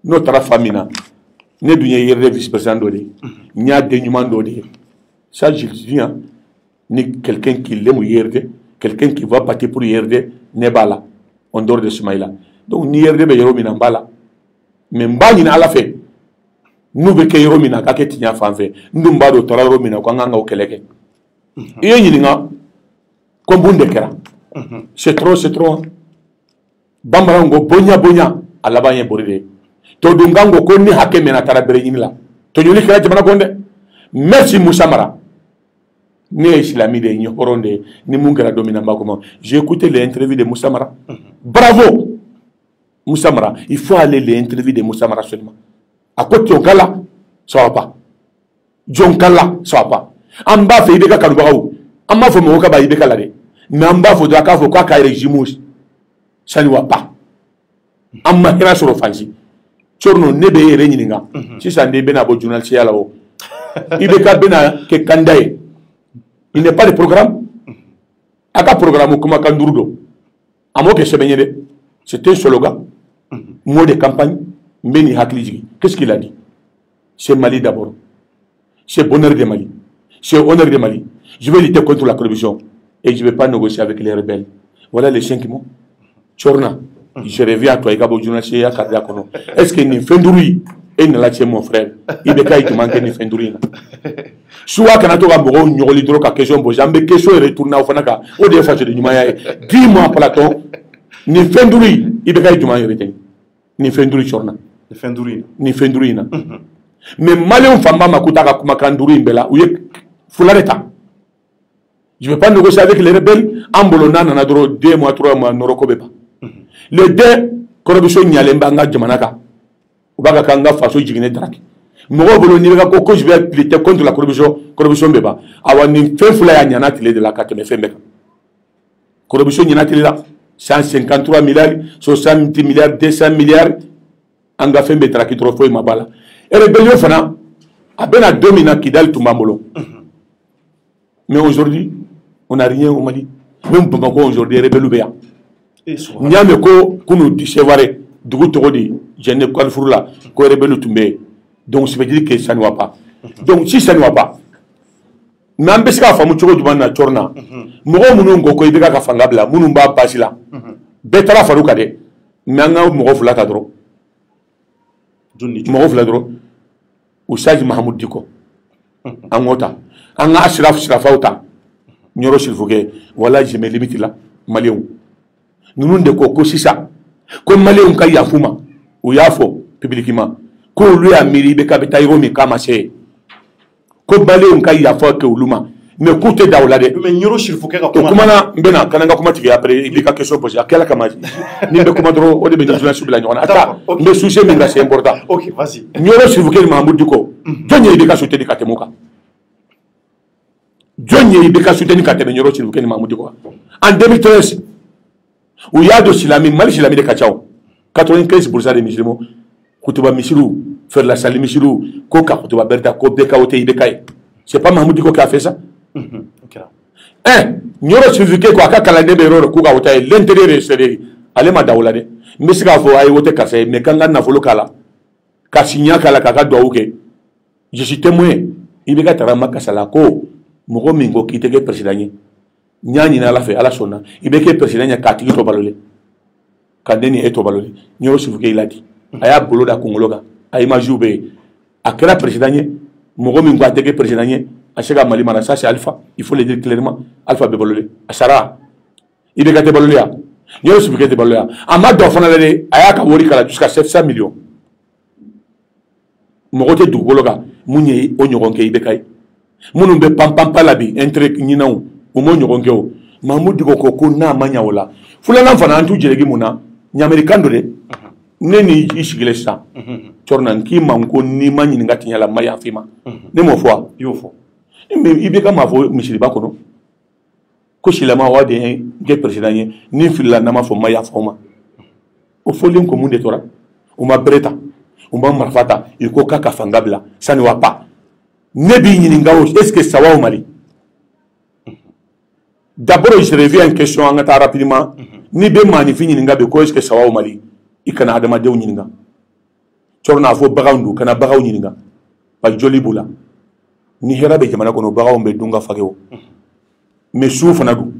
n'o taara fan min na ne dun ye IRD vice-président dɔ de ye n y'a den ɲuman dɔ de ye ça je le dis ni quelqu'un qui l'aime IRD quelqu'un qui va partir pour IRD ne b'a la en dehors de Soumaïla donc ni IRD bɛ yɔrɔ min na n b'a la mais n b'a ɲini Ala fɛ n'u bɛ kɛ yɔrɔ min na a ka kɛ tiɲɛ fan fɛ n dun b'a dɔn o taara yɔrɔ min na ko an kan ka o kɛlɛ kɛ i ye ɲininka ko mun de kɛra c'est trop bamanan ko bonya a laban ye bori de ye to dun kan ko ni hakɛ mɛnna a taara bere ɲini la tɔɲɔli kɛra jamana kɔnɔ dɛ merci Moussa Mara ne ye silami de ye ɲɛkɔrɔn de ye ni mun kɛra don min na n b'a kɔnɔ j'ai écouté les interviews de Moussa Mara bravo Moussa Mara il faut aller les interviews de Moussa Mara seulement a ko Dionkala ça va pas Dionkala ça va pas an b'a fɛ i bɛ ka kanubagaw an b'a fɔ mɔgɔw ka ba i bɛ ka la dɛ mais an b'a fɔ dɔrɔn a k'a fɔ k'a ka régime ça ne va pas an ma hɛrɛ sɔrɔ fan si Corno ne bɛ e yɛrɛ ɲininka sisan de bɛna bɔ journalisiya la o i bɛ ka bɛna kɛ candidat ye il n'est pas de programme a ka programme kumakan 5 don a m'o kɛ sɛbɛn ye dɛ c'est un slogan mot de campagne n bɛ nin hakili jigin qu'est-ce qu'il a dit c'est Mali d'abord c'est bonheur de Mali c'est honneur de Mali je vais lutter contre la corruption et je ne vais pas négocier avec les rebelles voilà les 5 mots Corna je reviens à toi i ka bɔ journaliste ya kariya kɔnɔ est-ce que nin fɛn duuru yi e nana cɛ mon frère i bɛ k'a ye tuma kɛ nin fɛn duuru in na suwa kana to ka mɔgɔw ɲɔgɔli dɔrɔn ka question poser an bɛ question yɛrɛ tourner aw fana kan o de ye fasoden ɲumanya ye dis-moi Platon nin fɛn duuru yi i bɛ k'a ye jumɛn yɛrɛ tɛ nin fɛn duuru Corna nin fɛn duuru in nin fɛn duuru in na mais malien famba makuta ka kuma kanduru imbela ou fulareta. Je ne vais pas négocier avec les rebelles. Ambolona nana doro 2 mois 3 mois noroko beba. Les deux corruption nyalemba nga jamanaka. Ubaga kanga faso jigine draki. Mogo bolo ni ko je vais lutter contre la corruption beba. Awani fe fula ya nyana tile de la carte me fembe. Corruption nyana tile la 153 milliards, 60 milliards, 200 milliards anga fembe draki trop foi mabala. Et rebellion fana abena domina kidal tumbamolo. Mais aujourd'hui, on n'a rien au Mali. Même Bamako aujourd'hui, rebelle béa. Niame ko kunu disevare dugu togodi jenne kwalfurla ko rebelle tumbe. Donc ça veut dire que ça ne va pas. Donc si ça ne va pas, n'ambesika famu chogo jumana chorna. Mogo munungo ko ibeka ka fangabla munumba basila. Betara faruka de. Nanga mogo fulata dro. Mogo fulata dro. Usaji Mahamoud Diko. Angota. Anga ashraf shrafauta. Nyoro silfuke wala je me limite là malien. Nous de ko sisa. Comme malien ka yafuma. Ou yafo publiquement. Ko lui a miri be kabita yomi kama se. Ko malien ka yafo ke uluma. Mais coûte dawla de. Mais nyoro silfuke ka kuma na mbena kananga kuma tige après il ka question posée akela kama. Ni be kuma dro o de be journal sur la nyona. Ata mais sujet minga c'est important. OK, vas-y. Nyoro silfuke Mahamoud Diko. Tonye be ka soutenir ka temuka. Johnny Ibeka soutenu Katebe Nyoro Silvukeni Mahmoud quoi. En 2013, où il y a de Silami, Mali Silami de Kachao, 95% des musulmans, Koutuba Michilou, faire la salle Michilou, Koka, Koutuba Berta, Kobeka, Ote Ibekaï. C'est pas Mahmoud qui a fait ça. Nyoro Silvukeni quoi, Kakalande Bero, Kuka Ote, l'intérieur est serré. Allez, Madaoulade. Mais c'est qu'il faut aller au Tekase, mais quand on a volé Kala, Kassinia Kala Kaka Douauke, je suis témoin, Ibeka Tarama Kasalako. Mogo mingo kite ke presidanye nyani na la fe ala sona ibe ke presidanye ka tigi to balole kandeni eto balole nyoro sifuke ilati aya bolo da kongologa ay majube akera presidanye mogo mingo ateke presidanye ashega mali mana ça c'est alpha il faut le dire clairement alpha be balole asara ibe ka te balole ya nyoro sifuke te balole ya ama do fona le aya ka wori kala jusqu'à 700 millions mogo te du bologa munye o nyogonke ibe kai munun be pam palabi entre nyinaw o mo nyogonke o Mahmoud Diko ko na manya wala fulana fana antu jelegi muna nyamerikando de ne ni isigile sa torna nki manko ni manyi ngati nyala maya fima ne mo fo yo fo ibe ka ma fo misiri ba kono ko shilama wa de ge president ni filla na ma fo maya fo ma o fo lim ko munde tora o ma breta o ma marfata iko kaka fangabla ça ne va pas. Nebi Ningao, est-ce que ça va au Mali? D'abord, je reviens à une question rapidement. Nibe Manifi Ninga, est-ce que ça va au Mali? Il y a un Adama de Ninga. Tu as un Bagaundu, kana Bagau Ninga. Pas Joli Boula. Ni Hera Bekemana kono Bagau Mbedunga Fageo. Mais souffre Nagou.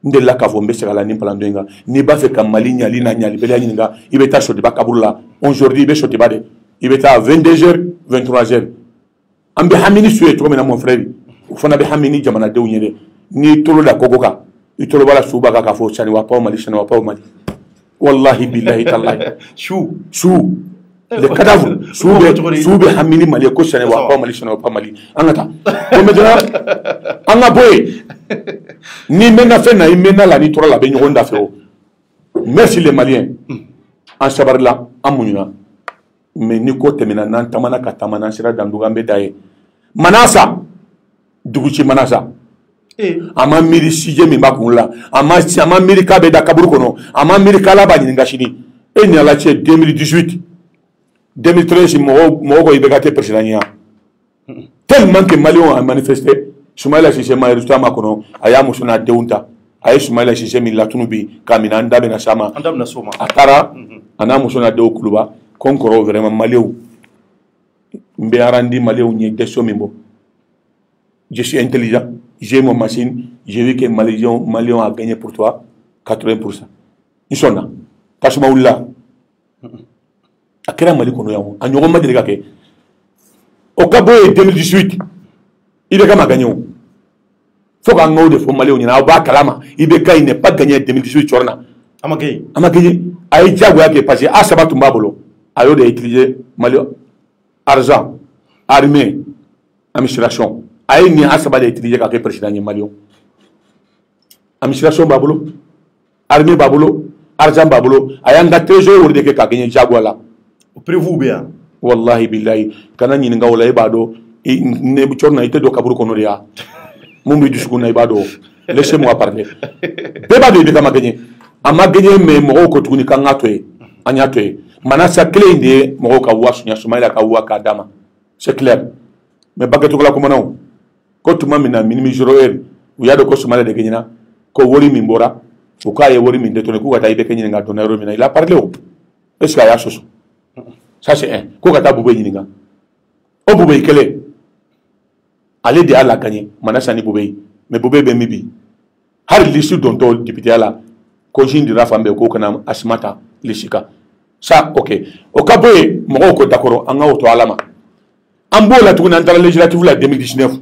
Ndela Kavo Mbesala Nimpalanduenga. Ni Bafe Kamali Nyali Nanyali Belianinga. Il est à Chotiba Kaboula. Aujourd'hui, il est Chotibade. Il est à 22h, 23h. Ambe hamini suye to mena mon frère ufana be hamini jamana de unyede ni tolo da kokoka itolo bala suba ka fo chani wa pa mali chani wa pa mali wallahi billahi tallahi shu le cadavre sube hamini mali ko chani wa pa mali chani wa pa mali angata ko medina anga boy ni mena fe na imena la ni tolo la be ngonda fe o merci les maliens en sabarla amunyuna mais ni ko temena nan tamana ka tamana sira danduga mbedaye manasa duguchi manasa ama miri sije mi bakunla ama miri ka be da kaburu kono ama miri kala ba nyinga shini ni ala che 2018 2013 mo ko ibegate presidenia tellement que Malion a manifesté Soumaïla Cissé ma résultat ma kono aya musuna deunta ay Soumaïla Cissé mi latunubi kamina ndabe na sama akara ana musuna de okuluba Concoro vraiment Maléou. Mbéarandi Maléou n'y est question mimbo. Je suis intelligent, j'ai mon machine, j'ai vu que Maléon a gagné pour toi 80%. Ils sont là. Kashma Oula. Akera Mali kono yawo. Anyogo madrika ke. Au Cabo 2018, il est comme gagné. Faut qu'on ait des fonds Maléon. Il y a un kalama. Il n'est pas gagné 2018 chorna. Amagay. Aïe Diago qui est passé à Sabatumba bolo. Ayo de utiliser Malio argent, armée, administration. Aïe ni asaba de étudier qu'à président Malion. Administration babolo, armée babolo, argent babolo. Aïe un trésor de que gagné Jaguala. Prévu bien. Wallahi billahi. Kana ni nga wala ibado. Ne chorna ite do kaburu konoria. Mumbi du sukuna ibado. Laissez-moi parler. Beba de bika magagné. Ama gagné mais mo ko tuni kanga toé. Anya toé. Manasa clé de mo ka wasu nya sumaila ka wa ka dama. C'est clair. Mais baguette ko la ko non. Ko tuma mina minimi joroer. Ou ya do ko sumaila de gagné ko wori min bora. Ou ka ye wori min de tone ko ka taïbe kenyi nga donero mina. Il a parlé o. Est-ce qu'il y a chose? Ça c'est un. Ko ka ta boubé ni nga. O boubé kele. Allez de ala gagné. Manasa ni boubé. Mais boubé be mibi. Har l'issue dont on député là. Ko jindira fambe ko kana asmata lishika. Ça ok. O ka boye mo ko d'accord anga auto alama. Ambo la tuguna dans la législative la 2019.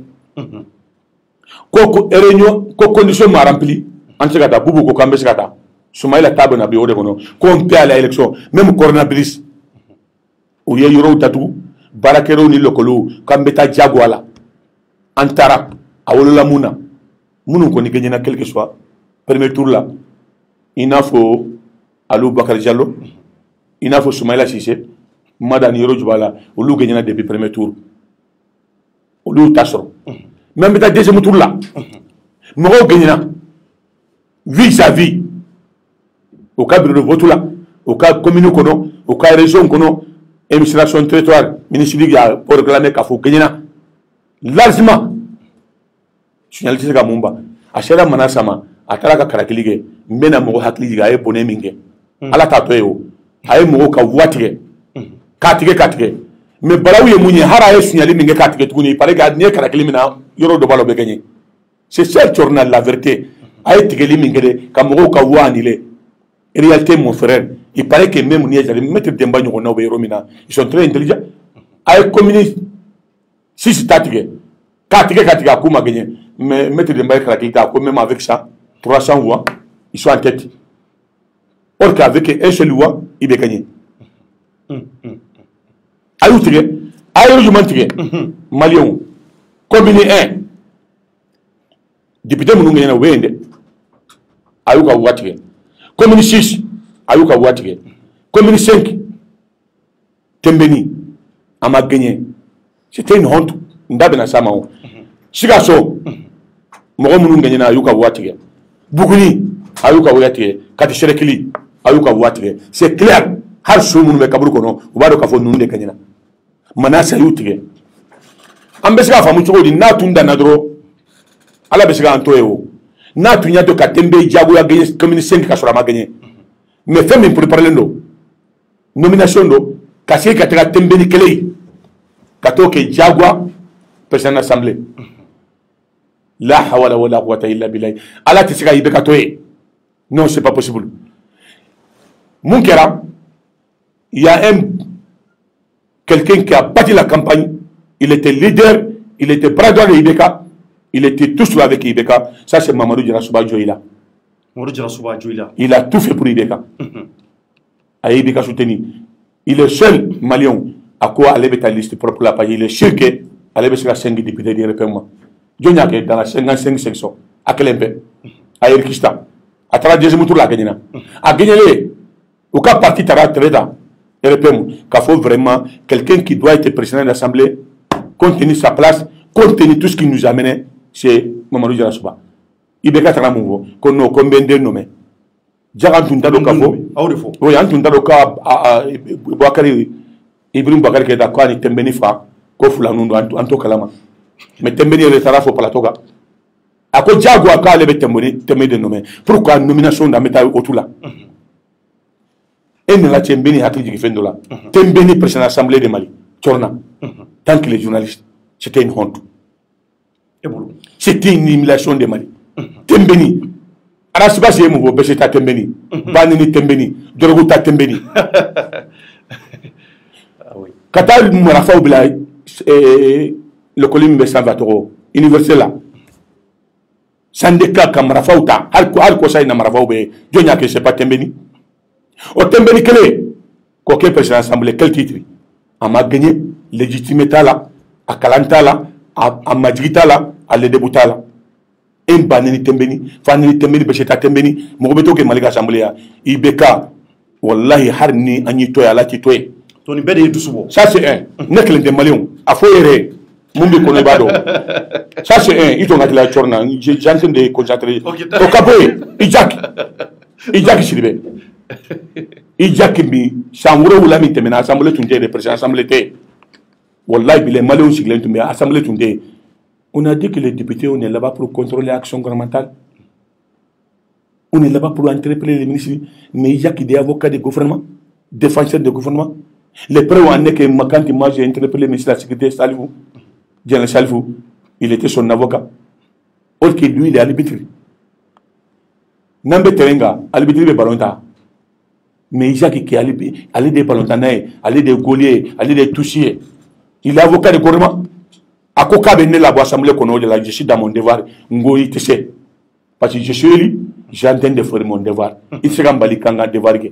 Ko réunion ko condition ma rempli. Ante kata bubu ko kambe kata. Soumaïla table na biode kono. Ko on peut à l'élection même coronavirus. Ou ye yoro tatu barakero ni lokolo kambe ta jaguala. Antara awolola muna. Munu ko ni gagné na quelque soit premier tour là. Il faut Alou Bakar Diallo, il faut Soumaïla Cissé, Madame Yoro Djoubala, ou Lou gagné depuis le premier tour. Ou Lou Tassoro. Même dans le deuxième tour là, Moro gagné vis-à-vis au cas de vote là, au cas commune, au cas région, administration territoire, ministère pour réclamer qu'il faut gagner largement. Signalité que Mumba, à Chera Manasama, à Taraka Karakilige, Mena Moro Hakliga et Bonemingue. À la Tatoyo, à Moro Kawatire, Katire. Mais Balaou Mouni, Hara est signalé Mingue Katire, il paraît qu'à Nia Karakilimina, Yoro de Balo Begani. C'est ce journal, la vérité. A été Mingere, Kamoro Kawanile. En réalité, mon frère, il paraît que même Nia, les maîtres d'Embagno, Romina, ils sont très intelligents. A communiqué 6 Tatige, Katire Kouma gagné. Mais maître d'Embagno Karakita, même avec ça, 300 voix, ils sont en tête. Or qu'avec un seul voix, il est gagné. Ayoutire, Ayoutire, Malion, combiné 1. Député Mounoué na Wende, Ayouka Ouatire. Combiné 6, Ayouka Ouatire. Combiné 5, Tembeni, Ama gagné. C'était une honte. Ndabena Samao. Chigaso, Moro Mounoué na Ayouka Ouatire. Bougouni, Ayouka Ouatire. Katisherekili, Ayouka Ouatire. C'est clair. Har Soumoun me Kabrukono, ou Bado Kafo Nounde Kanyana. Manasa Youtire. Ambesga Famucho di Natunda Nadro. Ala besiga antoyo. Natunya to Katembe Diago ya gagné commune 5 Kasorama gagné. Mais fait même pour parler ndo. Nomination ndo Kassé Katera Tembe ni Kelei. Kato ke Diago président d'assemblée. La hawala wala quwwata illa billah. Ala tisika ibeka toye. Non, c'est pas possible. Munkera, il y a quelqu'un qui a bâti la campagne, il était leader, il était bras droit de Ibeka, il était tout seul avec Ibeka. Ça, c'est Mamadou Djarasouba Djoïla. Il a tout fait pour Ibeka. À Ibeka soutenu. Il est seul Malien à quoi aller avec la liste propre la page. Il est sûr que aller avec la 5 députés de représentation. Djonia qui est dans la 55 sections. À Kelempe, à Erkista, à travers le deuxième tour la Gagnana. À gagner au cas parti Tara Treda. Il faut vraiment quelqu'un qui doit être président de l'Assemblée, compte tenu sa place, compte tenu tout ce qui nous a amené, c'est Mamadou Djarasouba. Il y a un mot, qu'on a combien de nommés. Djaran Tuntado Kafo, oui, Antuntado Ka, Bakari, Ibrahim Bakari, qui est d'accord avec Tembeni Fra, Kofula Nundo, Anto Kalama. Mais Tembeni est le Tarafo Palatoga. À quoi Diago a qu'à lever Tembeni de nommé. Pourquoi nomination d'un métal autour là? Et nous la Tembeni Hatri qui fait de là. Tembeni président de l'Assemblée de Mali. Tchorna. Tant que les journalistes, c'était une honte. C'était une humiliation de Mali. Tembeni. Arasiba c'est mon beau, c'est Tembeni. Banini Tembeni. Dorogouta Tembeni. Qatar Mourafa Oublaï, le colim de Salvatore, université là. Sandeka Kamarafa Outa, Alko Saï Namarafa Oubé, Djonia que c'est pas Tembeni. Au Tembeni Kele, coquet président de l'Assemblée, quel titre? On m'a gagné légitime t'a la a kalan t'a la a majigi t'a la a ledebu t'a la e ba nini tembeni fa nini tembeni bɛ seta tembeni mɔgɔ bɛ to kɛ mali ka assemblée ya i bɛ ka wallahi har ni an y'i to ye ala t'i to ye to nin bɛɛ de ye dusu bɔ ça c'est un ne kelen tɛ maliyɛnw a fɔ yɛrɛ mun bɛ kɔnɔ i b'a dɔn ça c'est un i to n ka tila cɔri na jansen de concentré o ka bɔ yen i jaki siribɛ i jaki bi san wolonwula min tɛmɛna assemblée tun tɛ yen président assemblée tɛ yen wallahi bilahi maliyɛnw sigilen tun bɛ assemblée tun tɛ yen on a dit que les députés on est là-bas pour contrôler l'action gouvernementale on est là-bas pour interpeller les ministres mais il y a qui des avocats du gouvernement défenseurs du gouvernement les preuves en est que quand moi j'ai interpellé le ministre de la sécurité Salifou Diallo Salifou il était son avocat or que lui il est arbitre n'ambe terenga arbitre be balonta mais il y a qui aller des ballontanais aller des gauliers aller des touchiers il est avocat du gouvernement a ko k'a bɛ ne labɔ assemblée kɔnɔ o de la je suis dans mon devoir n ko i tɛ se parce que je suis élu j'ai en train de faire mon devoir i tɛ se ka n bali k'an ka devoir kɛ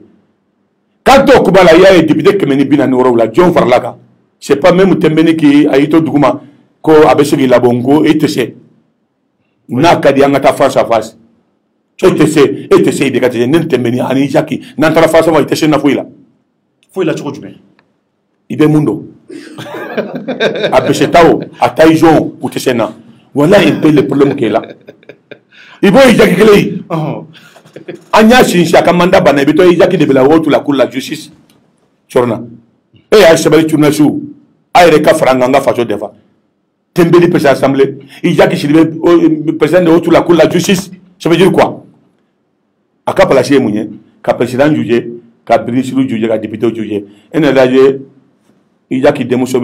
k'an t'o kuba la i y'a ye député 140 la jɔn farala kan c'est pas même tɛnbɛnni k'i a y'i to dugu ma ko a bɛ se k'i labɔ n ko i tɛ se n'a ka di an ka taa face à face e tɛ se i de ka tɛ se ne ni tɛnbɛnni ani Jaki n'an taara face à face i tɛ se na foyi la cogo jumɛn i bɛ mun dɔn a besetaw a taïjon ou tesena voilà un peu le problème qui est là il faut y jaki anya shincha kamanda bana bito y jaki de la haute la cour la justice chorna e a sabali tunasu ayre ka franga nga faso defa tembeli président assemblée y jaki shiribe président de haute la cour la justice ça veut dire quoi aka placer munye ka président juge ka ministre juge ka député juge ene daje il y a qui démontre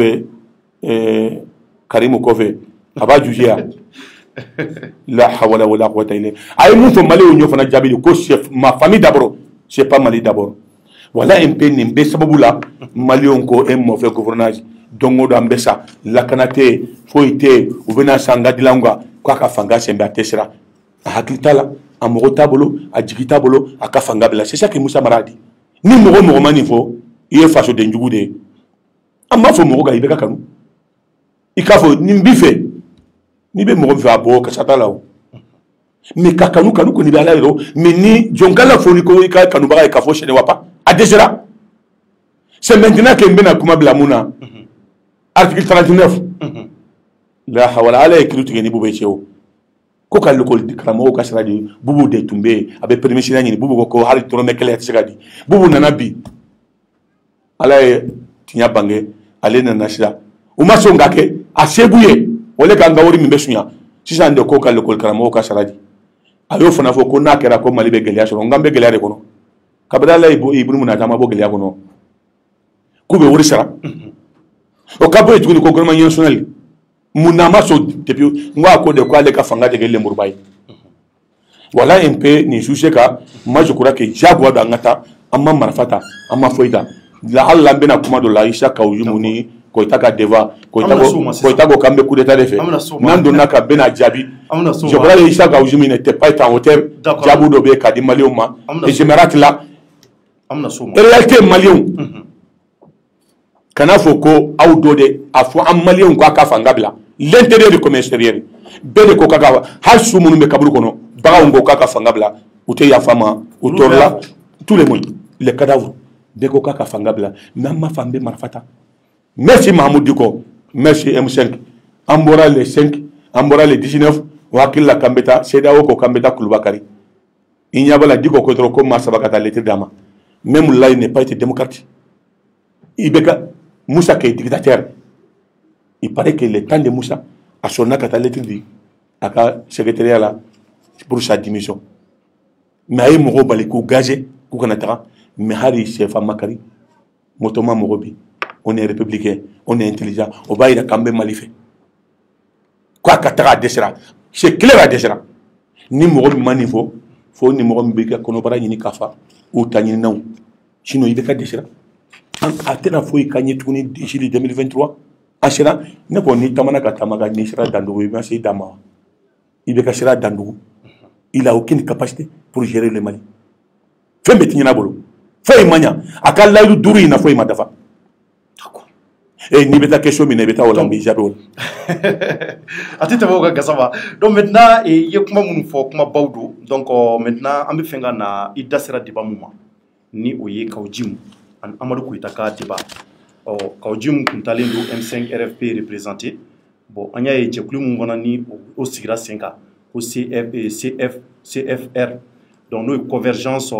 Karim Kofé a b'a jugé la hawala wala quwwata illa ay mun to mali on fana jabi ko chef ma famille d'abord c'est pas Mali d'abord voilà un peu nimbe sababu la mali on ko un mauvais gouvernance dongo do ambessa la kanate foité ou bena sanga dilanga kwa ka fanga sembe atesira hakitala amogo tabolo a jigita bolo aka fanga bela c'est ça que Moussa Maradi ni mogo mani fo il est face de njugu de amma fo mogo ga ibe ka kanu ikafo ni mbife ni be mogo fa bo ka satala o mais ka kanu ko ni be ala ro mais ni jongala fo ni ko ka kanu ba ka fo chene wapa a déjà c'est maintenant que mbena kuma bla muna article 39 la hawala ala ekrutu ni bube cheo ko ka lokol dikramo ka sradi bubu de tumbe abe permission ni bubu ko hal to mekele tsagadi bubu nanabi ala tinya bange ale nana shira uma so ngake asebuye wole ka ngawori mimbe sunya sisa ande ko ka lokol karamo ka sradi ayo fana fo ko na kera ko mali be gele asoro ngambe gele are kono kabadala ibnu munata ma bo gele kono kube wori sara o kabo etuni ko gouvernement national munama so depuis ngwa ko de ko ale ka fanga de gele murbai wala un peu ni juge ka moi je crois que jabo da ngata amma marfata amma foita la alla bena kuma do la isha ka uyumuni ko itaka deva ko itako kambe coup d'état de fait nando naka bena jabi je crois que isha ka uyumuni n'était pas en hauteur jabo do be ka di malioma et je me rate là réalité malien kana foko aw dode afo am malien ko aka fangabla l'intérieur du commerce extérieur bele ko kaka har sumunu be kabru kono baga ngo kaka fangabla ute ya fama utorla tous les moyens les cadavres be ko kaka fangabla namma fambe marfata merci Mahmoud Diko merci M5 ambora les 5 ambora les 19 wakilla kambeta seda ko kambeta kulubakari inyabala Diko ko tro ko masabakata lettre dama même là il n'est pas été démocratique ibeka Moussa qui est dictateur il paraît que le temps de Moussa a sonné à la lettre dit à la secrétariat là pour sa démission mais il m'a dit qu'il gazé mais Harry c'est femme Makari motoma Morobi on est républicain on est intelligent on va y aller quand même malifé quoi qu'à desera c'est clair à desera ni Morobi maniveau faut ni Morobi beka konobara ni kafa ou tani non sinon il beka desera a tena foi kanye tuni d'ici 2023 ashira ne ko ni tamana ka tamaga ni sira dandugo ma c'est dama il beka sira dandugo il a aucune capacité pour gérer le Mali fembe tinyana bolo foi manya akala lu duru ina foi madafa Et ni beta question mi ne beta wala mbi jabol. Ati te boga gasaba. Donc maintenant et ye kuma munu fo kuma bawdo. Donc maintenant ambe fenga na idasira diba muma. Ni oye Kawjim an Amadou Koita ka diba. Kawjim kuntalendo M5 RFP représenté. Bon anya ye jekulu mun gona ni o sigira 5 au CFR. Donc nous convergence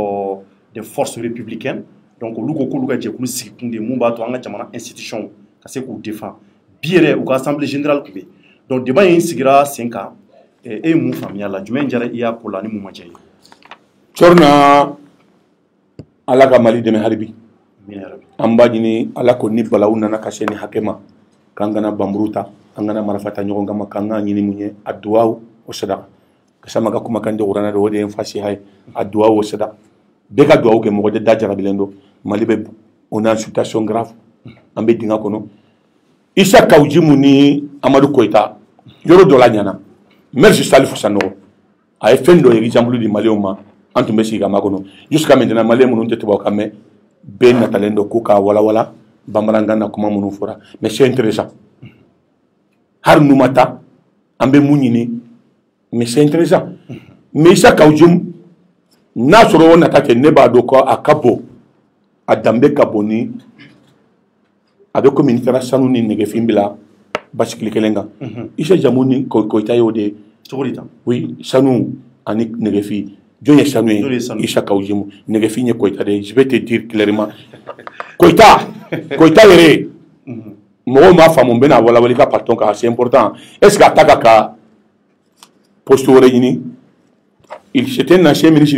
des forces républicaines. Donc lu ko lu ka jekulu sikunde mun ba to anga jamana institution c'est qu'on défend. Bien, ou l'Assemblée générale. Donc, débat est sigira 5 ans. Et mon famille, là, du même il y a pour l'année, mon matin. Torna, ala ka Mali de Meharibi. Ambadini, ala ko ni balauna na kasheni hakema. Kangana bambruta, angana marafata nyonga makanga nyini munye, adouaou, au sada. Kasama kakuma kande urana de wode enfasi hay, adouaou au sada. Beka douaou ke mo de dajara bilendo. Mali be, on a une situation grave. Ambe dinga kono Issa Kawjim ni Amadou Koita yoro dola nyana merci Salif Sanogo a fait un exemple du Mali ma antu mesi ga makono jusqu'à maintenant Mali mun te tuba kamé ben natalendo kuka wala bambaranga na kuma munu fora mais c'est intéressant har numata ambe munyini mais c'est intéressant mais Issa Kawjim na soro na take ne ba do ko akabo adambe kaboni avec comme ministère sanu ni nege fimbila basikili kelenga isa jamuni Koita yode oui sanu ani nege fi jonye sanu isa Kawjim nege fi Koita de je vais te dire clairement Koita yere mo ma famu bena wala wali ka parton ka c'est important est-ce que ataka ka postore yini il c'était un ancien ministre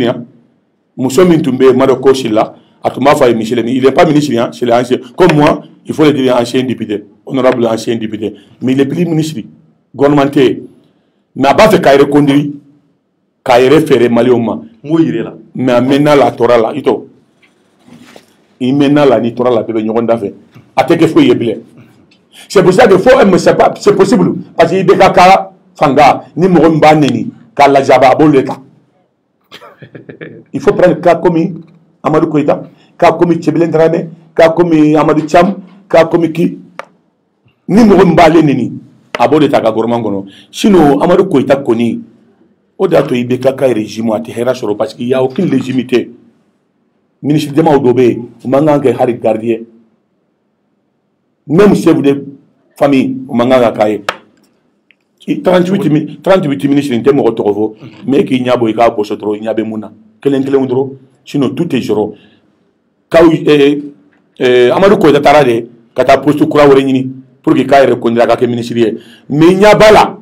muso mintumbe maroko silla atuma fa Michel il est pas ministre c'est l'ancien comme moi il faut le dire ancien député, honorable ancien député. Mais il est plus ministre, gouvernemental. Mais pas fait qu'il conduit, qu'il réfère Malioma. Mais maintenant la Torah là, il maintenant la Torah là, il y a un fait. Attaque faut y aller. C'est pour ça qu'il faut, c'est possible. Parce qu'il y a des cas, Fanga, ni Morumba Neni, Kala Jaba, Boleta. Il faut prendre cas comme Amadou Koita, cas comme Tchebelen Dramé, cas comme Amadou Cham. Ka komiki ni mo mbale nini abode taka gorman gono sinon Amadou Koita koni o dato ibe kaka régime ati hera soro parce qu'il y a aucune légitimité ministre de Maodobe manga ke hari gardien même chef de famille manga kaye 38 ministres inte mo torovo mais ki nyabo ka bo sotro nyabe muna kelen ndro sinon tout est joro Amadou Koita tarade kata poste kura wore nyini pour que ka reconnaître ka ke ministre mais nyabala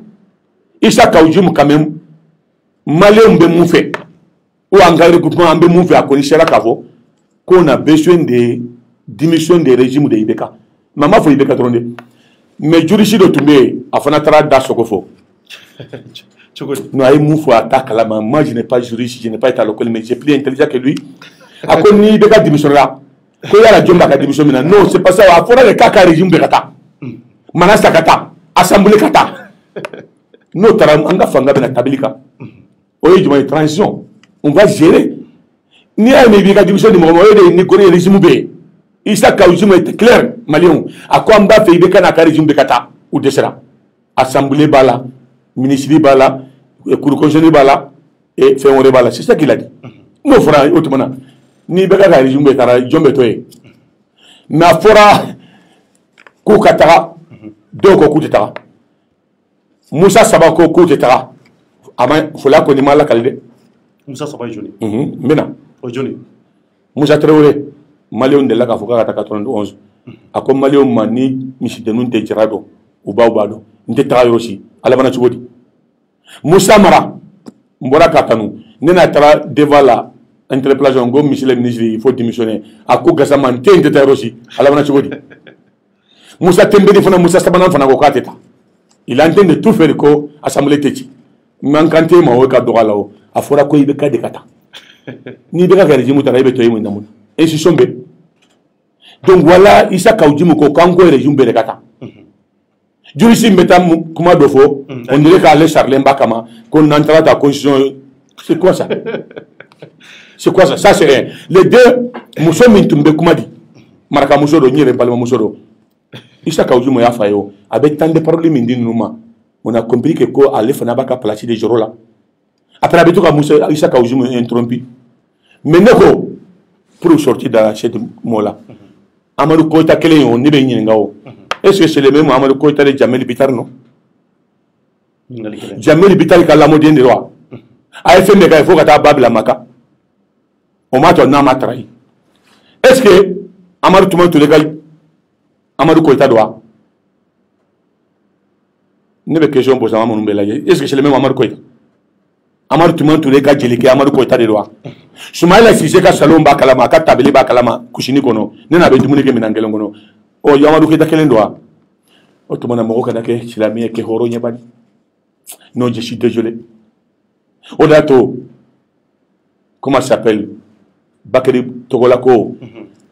Issa Kawjim quand même malé mbe moufe ou engagé groupement mbe moufe a connu cela kavo qu'on a besoin de démission des régimes de Ibeka mama fo Ibeka tronde mais jurisi do tumbe afana tara da sokofo non ay moufo attaque là moi je n'ai pas juriste je n'ai pas été à l'école mais j'ai plus intelligent que lui a connu Ibeka démission là ko yala jomba ka démission mina non c'est pas ça a fora le kaka régime de kata manasa kata assemblée kata no tara anga fanga bena tabilika oye juma transition on va gérer ni ay me bi ka démission de mo oye ni ko régime be Issa Kawjim est clair malien a ko amba fe be kana ka régime de kata ou desera assemblée bala ministre bala cour conseil bala et fait on bala c'est ça qu'il a dit mo fora autrement ni beka ka régime betara jombe toye na fora ku katara doko ku tetara Moussa Sabako ku tetara ama fola ko ni mala kalde Moussa Sabako joni mena o joni Moussa Traoré Malion de la ka foka ta 91 ako Malion mani misi denun te jirado ubado nte tara yosi ala bana chugodi Moussa Mara mbora katanu nena tara devala interpellation go monsieur le ministre il faut démissionner a ko gasaman te inte tara yosi ala bana chugodi Moussa Tembedi fana Moussa Sabana fana ko kateta il entend de tout faire ko assemblée techi mankante ma o ka dogala o afora ko ibe ka de kata ni be ka régime tara ibe to yimo ndamuna institution be donc voilà Issa Kawjim ko kanko régime be de kata jurisi metam kuma dofo on dirait qu'Alain Charles Mbakama qu'on entra ta constitution c'est quoi ça c'est quoi ça c'est rien les deux muso mintumbe kuma di maraka muso do nyere palma muso do Issa Kaouzouma y'a fait, avec tant de paroles, on a compris que quoi allait faire n'a pas placer des jours là. Après, avec tout comme Issa Kaouzouma est interrompu. Mais non, pour sortir de cette mot-là, Amadou Koïta, quel est on est ngao. Est-ce que c'est le même Amadou Koïta de Jamel Bitar, non? Jamel Bitar, qui a la modienne de roi. A fait des gars, il faut que tu aies Bab la Maka. On m'a donné un trahi. Est-ce que Amadou Touma, tous les gars, Amadou Koïta doit? Ne me question pour ça, est-ce que c'est le même Amadou Koïta? Amadou Touma, tous les gars, j'ai les Amadou Koïta de droit. Soumaïla, si c'est qu'à Salon Bakalama, qu'à Tabeli Bakalama, Kushini Kono, n'a pas de monde qui me n'engage Kono. Oh, Yamadou Koïta, quel endroit? Oh, tout le monde a mort, c'est la mienne qui est Horo Nyabani. Non, je suis désolé. Odato, comment ça s'appelle? Bakary Togolako,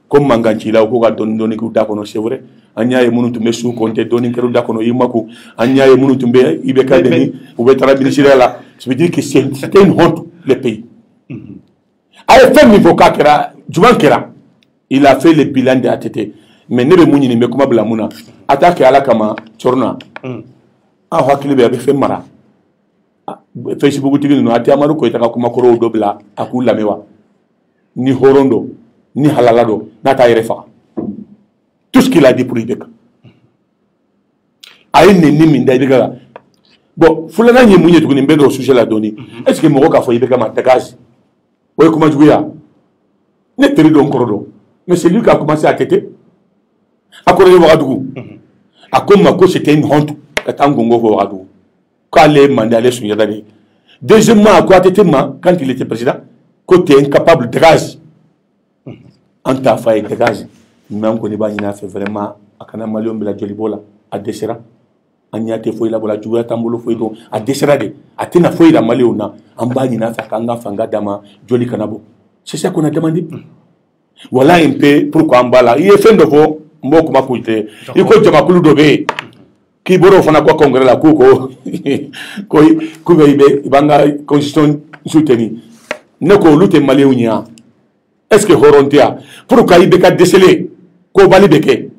comme Manganchila, ou quoi, donné que d'accord, c'est vrai. Anya et Mounou sous compte, donné que d'accord, Imaku, Anya et Mounou Ibeka Deni, ou Betarabinchila. Ça veut dire que c'était une honte, le pays. A fait niveau Kakera, Jumankera, il a fait le bilan de ATT. Mais ne le mouni, mais comment Blamuna, attaque à la Kama, Chorna. Ah, Hakili avait fait Mara. Facebook TV no ati amaru ko itaka kuma koro dobla akula mewa ni horondo ni halalado nata irefa tout ce qu'il a dit pour Ibeka ay nenni min da Ibeka bon fulana nyi munye tukuni mbedo sujet la doni est-ce que moko ka fo Ibeka matakazi oy kuma juya ne teri don korodo mais c'est lui qui a commencé à têter akoro yo wagadugu akoma ko c'était une honte katangongo fo wagadugu. Quand les mandats allaient sur Yadani. Deuxièmement, à quoi quand il était président, côté incapable de gaz. En ta faille de gaz, même qu'on a fait vraiment à Kanamalion de la Jolibola, à Dessera, à Niate Foy la Bola, Jouer Tambolo Foydon, à Dessera, à Tena Foy la Maliona, en Banina, Fakanga, Fanga Dama, Joli Kanabo. C'est ça qu'on a demandé. Voilà un peu pourquoi en bas là. Il est fait de vos mots comme à côté. Il faut que Jamakoulou Dobé. Qui boro fana quoi congrès la koko ko be banga constitution soutenu ne ko lutte maléunia est-ce que horontia pour ka Ibeka déceler ko bali beke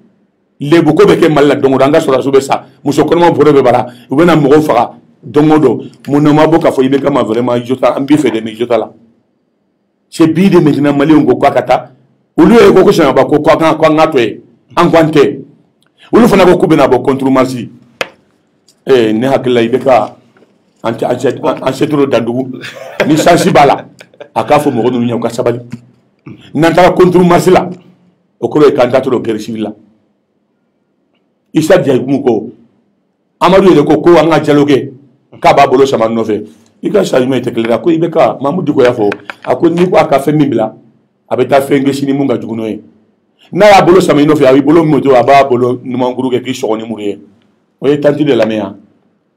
le boko beke malla dongo danga sura sube sa muso kono mo be bara u bena mo fara dongo do monoma boka fo Ibeka ma vraiment jota ambi fait de me jota là c'est bide maintenant maléon go kwa kata ulu e ko ko shamba ba ko kwa ngatwe angwante ulu fana ko kubena bo contre Marsi ne hakila Ibeka ancêtre dandugu ni sansibala akafo mo gonu nyam ka sabali nantara contre Marsi la okolo e candidature au guerre civile la Issa Diaye ko Amadou ele ko anga dialogue ka ba bolo sama nove ika changement était clair ko Ibeka Mamadou ko yafo akoni ko aka fe mibla abeta fenge sini munga jugunoye na ya bolo sama inofi abi bolo moto aba bolo numanguru ke ki sogoni muriye o ye tanti de la mea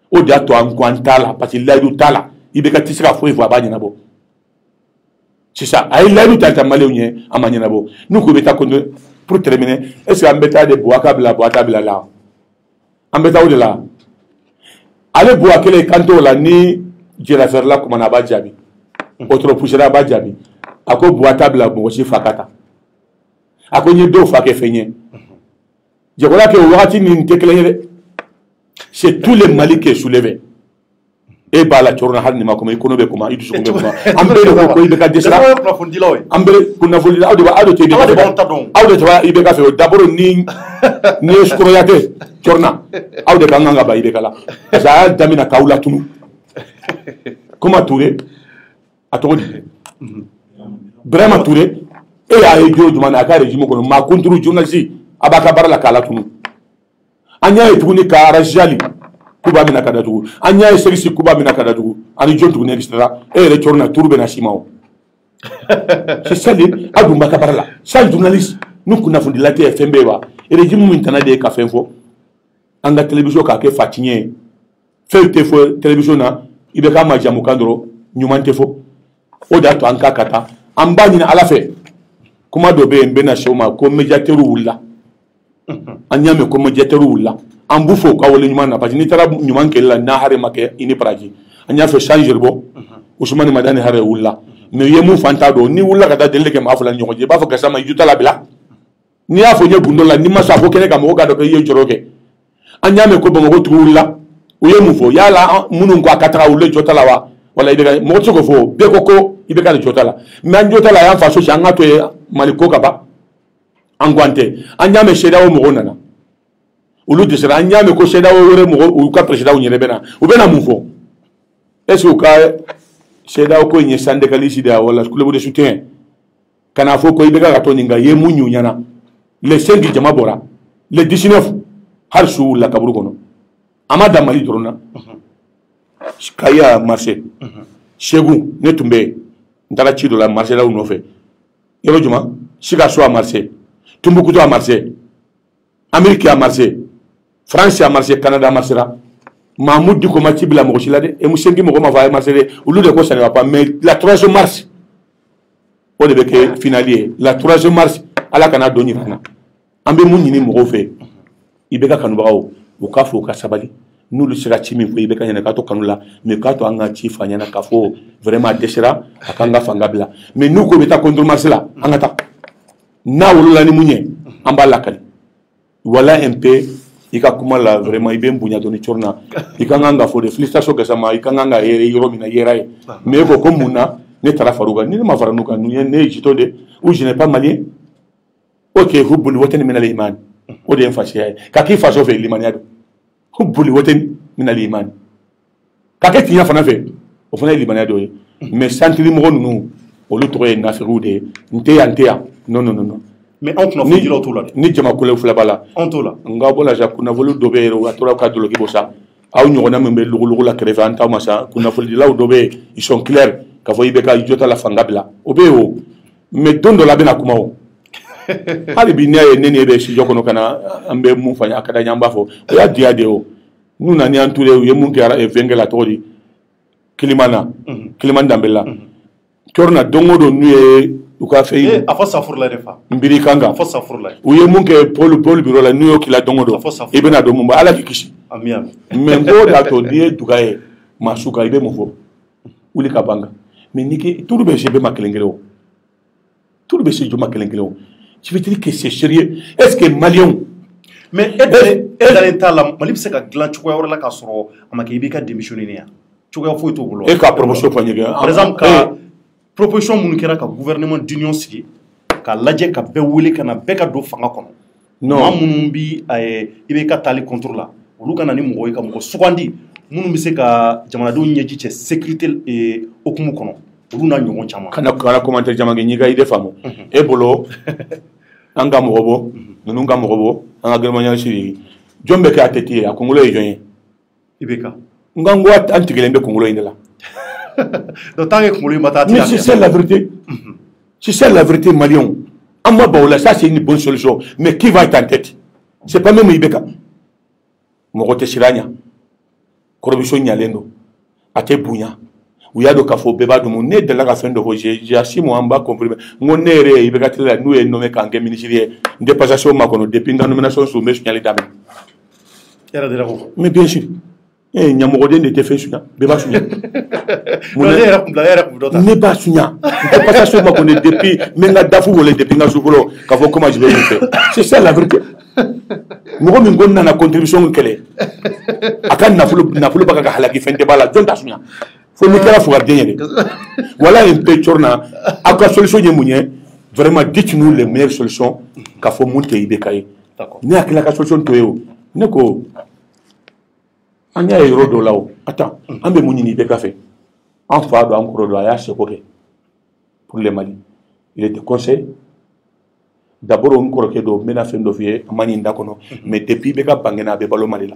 o dia to an kwantala parce que laidu tala Ibeka tisika fo ifo abanya nabo c'est ça ay laidu tanta malewnie amanya nabo nous ko beta ko pour terminer est-ce que ambeta de boaka bla boata bla la ambeta o de la ale boaka le kanto la ni jera faire la comme na ba jabi autre poussera ba jabi ako boata bla bo si fakata ako ni do fa ke fenye je crois que wakati ni ntekele c'est tous les Mali qui est soulevé et bah la tourna har ni ma comme ikono be kuma idu suko be kuma ambere ko Ibeka desra ambere kuna fuli awde ba ado te bi awde tawa Ibeka fe d'abord ni skoro yate tourna awde kanganga ba Ibeka la za damina kaula tunu comment Touré atodi vraiment Touré et a ego du mana ka régime ko ma contre journaliste abaka barala kala tunu anya etuni ka arajali kuba mina kada dugu anya service kuba mina kada dugu ani jontu ne extra e re chorna turbe na simao c'est ça les adumba ka barala ça journaliste nous kuna fundi la TFM ba e régime mu intana de ka fenfo anga télévision ka ke fatinye feute fo télévision na Ibeka ma jamu kandro nyumante fo o da to anka kata ambani na alafe kuma dobe mbena shoma ko médiateur wula anyame ko médiateur wula ambufo ka wole nyuma na parce ni tara nyuma kella na hare make ini praji anya fe changer bo Ousmane Madani hare wula mais yemu fanta do ni wula ka da dele ke ma fula nyoko je ba fo ka sama yuta la bila ni y'a fɔ n ye gundo la ni ma sɔn a fɔ kɛnɛ ka mɔgɔ ka dɔ kɛ i ye jɔrɔ kɛ an y'a mɛn ko Bamakɔ tugu wulila u ye mun fɔ yala minnu ko a ka taga olu le jɔta la wa wala i bɛ ka mɔgɔ tɛ se k'o fɔ bɛɛ ko ko i bɛ ka nin jɔta la mais an jɔta la y'an faso si an ka to yen Mali ko ka ban an ko an tɛ an y'a mɛn CEDEAO mɔgɔw nana olu dɛsɛra an y'a mɛn ko CEDEAO wɛrɛ mɔgɔ u ka président ɲɛnɛ bɛ na u bɛ na mun fɔ est ce que u ka CEDEAO ko in ye syndicaliste de wala club de soutien kana fɔ ko i bɛ ka to nin kan i ye mun ɲu ɲɛna le 5 jama bɔra le 19 hali su wulila kaburu kɔnɔ a ma dan Mali dɔrɔn na Kaya marché Segu ne tun bɛ yen n taara ci dɔ la marché law nɔfɛ yɔrɔ juma Sikaso a marché Tumbuktu a marché Amérique a marché France a marché Canada a marché Mahmoud Diko ma ci bila mɔgɔ si la dɛ M5 mɔgɔ ma fɔ a ye marché dɛ olu de ko ça ne va pas mais la 3e mars o de bɛ kɛ finale ye la 3e mars ala kana don ɲinɛ na an bɛ mun ɲini mɔgɔw fɛ i bɛ ka kanubagaw u k'a fɔ u ka sabali n'olu se ka ci min fɔ i bɛ ka ɲɛna k'a to kanu la mais k'a to an ka ci fa ɲɛna k'a fɔ vraiment dɛsɛra a k'an ka fanga bila mais n'u ko bɛ taa contre marché la an ka taa n'a wolola ni mun ye an b'a lakali wala un peu i ka kuma la vraiment i bɛ n bonya dɔɔni cɔri na i ka kan ka fɔ de félicitation kɛ sa ma i ka kan ka yɔrɔ min na yera ye mais e ko mun na ne taara far'u kan ni ne ma fara n'u kan ne ye jitɔ de ou je n'ai pas malien ok hubbul watani min al-iman o de ye n fasiya ye ka k'i faso fɛ limaniya don hubbul watani min al-iman ka kɛ tiɲɛ fana fɛ o fana ye limaniya dɔ ye mais santiri mɔgɔ ninnu olu tɔgɔ ye nafiriw de ye n tɛ yan non non non mais an kunnafoni dilaw t'o la dɛ ni jamakulu fila b'a la an t'o la nka bɔ la sa kunnafoni dɔ bɛ yen a tora ka doloki bɔ sa aw ɲɔgɔnna min bɛ lugulugu la kɛrɛfɛ an t'aw ma sa kunnafonidilaw dɔ bɛ yen ils sont clairs k'a fɔ i bɛ ka jɔta la fanga bila o bɛ yen o mais don dɔ la a bɛna kuma o hali bi ne ye ne ni e bɛ studio kɔnɔ ka na an bɛ mun fɔ a ka d'an ye an b'a fɔ o y'a diya de ye o n'u nana y'an ture u ye mun kɛ fɛnkɛ la tɔgɔ di Kilimani Danbɛlɛ la cɔri na don o don n'u ye u ka fɛn a fɔ safurula de fa n biri kan kan a fɔ safurula u ye mun kɛ Paul biro la n'u y'o kila don o don i bɛna don mun bɔ Ala k'i kisi mais n b'o de y'a to n'i ye duga ye maa su kan i bɛ mun fɔ wuli ka ban kan mais n'i k'i turu bɛ se bɛɛ ma kelen kelen o turu bɛ se jɔ ma kelen kelen o tu veux dire que c'est sérieux est-ce que maliyɛnw mais e dalen t'a la Mali bɛ se ka dilan cogoya wɛrɛ la k'a sɔrɔ a ma kɛ i b'i ka démissionner yan cogoya foyi t'o bolo e ka promotion fɔ n ye kɛ par exemple ka proposition minnu kɛra ka gouvernement d'union sigi k'a lajɛ ka bɛɛ wele ka na bɛɛ ka don fanga kɔnɔ maa minnu bi i bɛ ka taali contre la olu ka na ni mɔgɔ ye ka mɔgɔ sugandi minnu bɛ se ka jamanadenw ɲɛji cɛ sécurité hukumu kɔnɔ olu n'a ɲɔgɔn caman kana commentaire caman kɛ n y'i ka idée faamu e bolo an ka mɔgɔ bɔ ninnu ka mɔgɔ bɔ an ka gɛlɛmanya siri jɔn bɛ kɛ a tɛti ye a kunkolo ye jɔn ye i bɛ ka n ka n ko an tigɛlen bɛ kunkolo in de la donc tant que kunkolo in ma taa mais c'est la vérité c'est ça la vérité maliyɛnw an ma ban o la ça c'est une bonne solution mais qui va être en tête c'est pas même i bɛ ka mɔgɔ tɛ siran ɲɛ kɔrɔbiso ɲalen don a tɛ bonya u y'a dɔn k'a fɔ bɛɛ b'a dun ne delila ka fɛn dɔ fɔ j'ai moi an b'a compris n ko ne yɛrɛ ye i bɛ ka télé la n'u ye nommé k'an kɛ ministre ye n tɛ passation ma kɔnɔ depuis n ka nomination su n bɛ suɲɛli daminɛ yɛrɛ delila k'o fɔ mais bien sûr ɲɛmɔgɔden de tɛ fɛn suɲɛ bɛɛ b'a suɲɛ ne b'a suɲɛ n tɛ passation ma kɔnɔ depuis n bɛ n ka dafu wele depuis n ka su fɔlɔ k'a fɔ comment je vais le faire c'est ça la vérité mɔgɔ min ko n nana contribution kɛlɛ a ka nafolo b'a ka halaki fɛn tɛ b'a la jɔn t'a suɲɛ fo n'i kɛra fugariden ye de voilà un peu cɔri na aw ka solution ye mun ye vraiment dites-nous les meilleures solutions k'a fɔ mun tɛ i bɛ ka ye ne hakili ka solution to ye o ne ko an y'a ye yɔrɔ dɔw la o attends an bɛ mun ɲini i bɛ ka fɛ an fa don an kɔrɔ don a y'a seko kɛ pour le Mali il était conseil d'abord n kɔrɔkɛ dɔ n bɛna fɛn dɔ f'i ye a ma ɲi n da kɔnɔ mais depuis i bɛ ka bangena a bɛ balo Mali la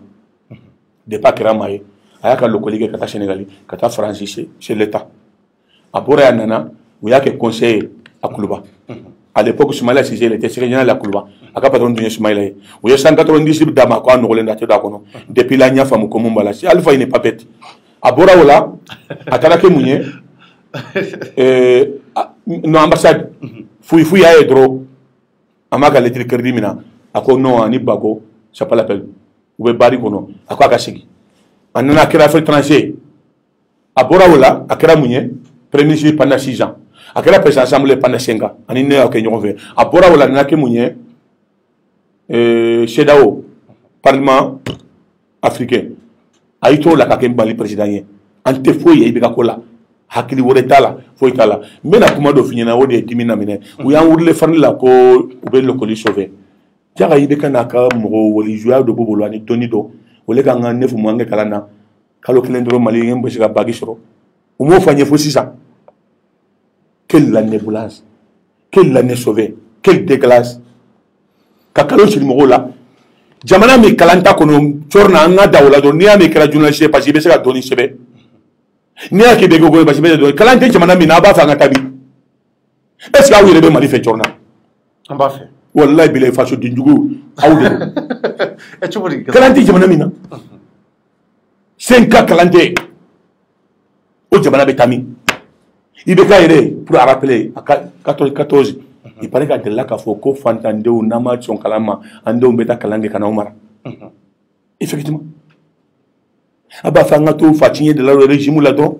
depuis a kɛra maa ye a y'a ka lokoli kɛ ka taa Sénégali ka taa Faransi chez l'État a bɔra yan nana u y'a kɛ conseiller a Kuluba à l'époque Soumaïla Cissé il était secrétaire général à Kuluba a ka patron tun ye Soumaïla ye u ye 190 d'a ma ko a nɔgɔlen don a tɛ don a kɔnɔ depuis la n y'a faamu ko mun b'a la si Alpha il n'est pas bête a bɔra o la a taara kɛ mun ye non ambassade fuyi y'a ye dɔrɔn a m'a ka lettre crédit min na a ko non ani Bako c'est pas la peine u bɛ baari kɔnɔ a ko a ka segin a nana a kɛra affaire étrangère a bɔra o la a kɛra mun ye premier ministre pendant 6 ans a kɛra président assemblée pendant 5 ans ani ne y'a kɛ ɲɔgɔn fɛ a bɔra o la a nana kɛ mun ye CEDEAO parlement africain ay to la ka ke bali président ye ante foye ibe ka kola hakili wore tala foye tala mena kuma do finyana wode dimina mine u yan wurle farni la ko u be le colis sauver jaga ibe kana ka mo woli joya do bobolo ani toni do wole ka nga nefu mo nga kalana kalo kilendro mali ngembo sika bagi soro u mo fanye fo sisa quelle l'année boulance quelle l'année sauver quelle dégueulasse ka kalo siri mo la jamana mi kalanta kono chorna nga dawla do niya mi kala journaliste parce que be sika doni sebe niya ke be go parce que be do kalante jamana mi na ba fa nga tabi est-ce que awire be mali fe chorna on ba fait wallahi bilay faso dinjugo awde e chobori kalante jamana mi na 5 kalante o jamana be tami ibe ka yere pour rappeler à 14 il paraît que de là qu'il faut qu'on fasse un déo nama son kalama un déo beta kalange kana umara effectivement aba fanga to fatigué de la régime là donc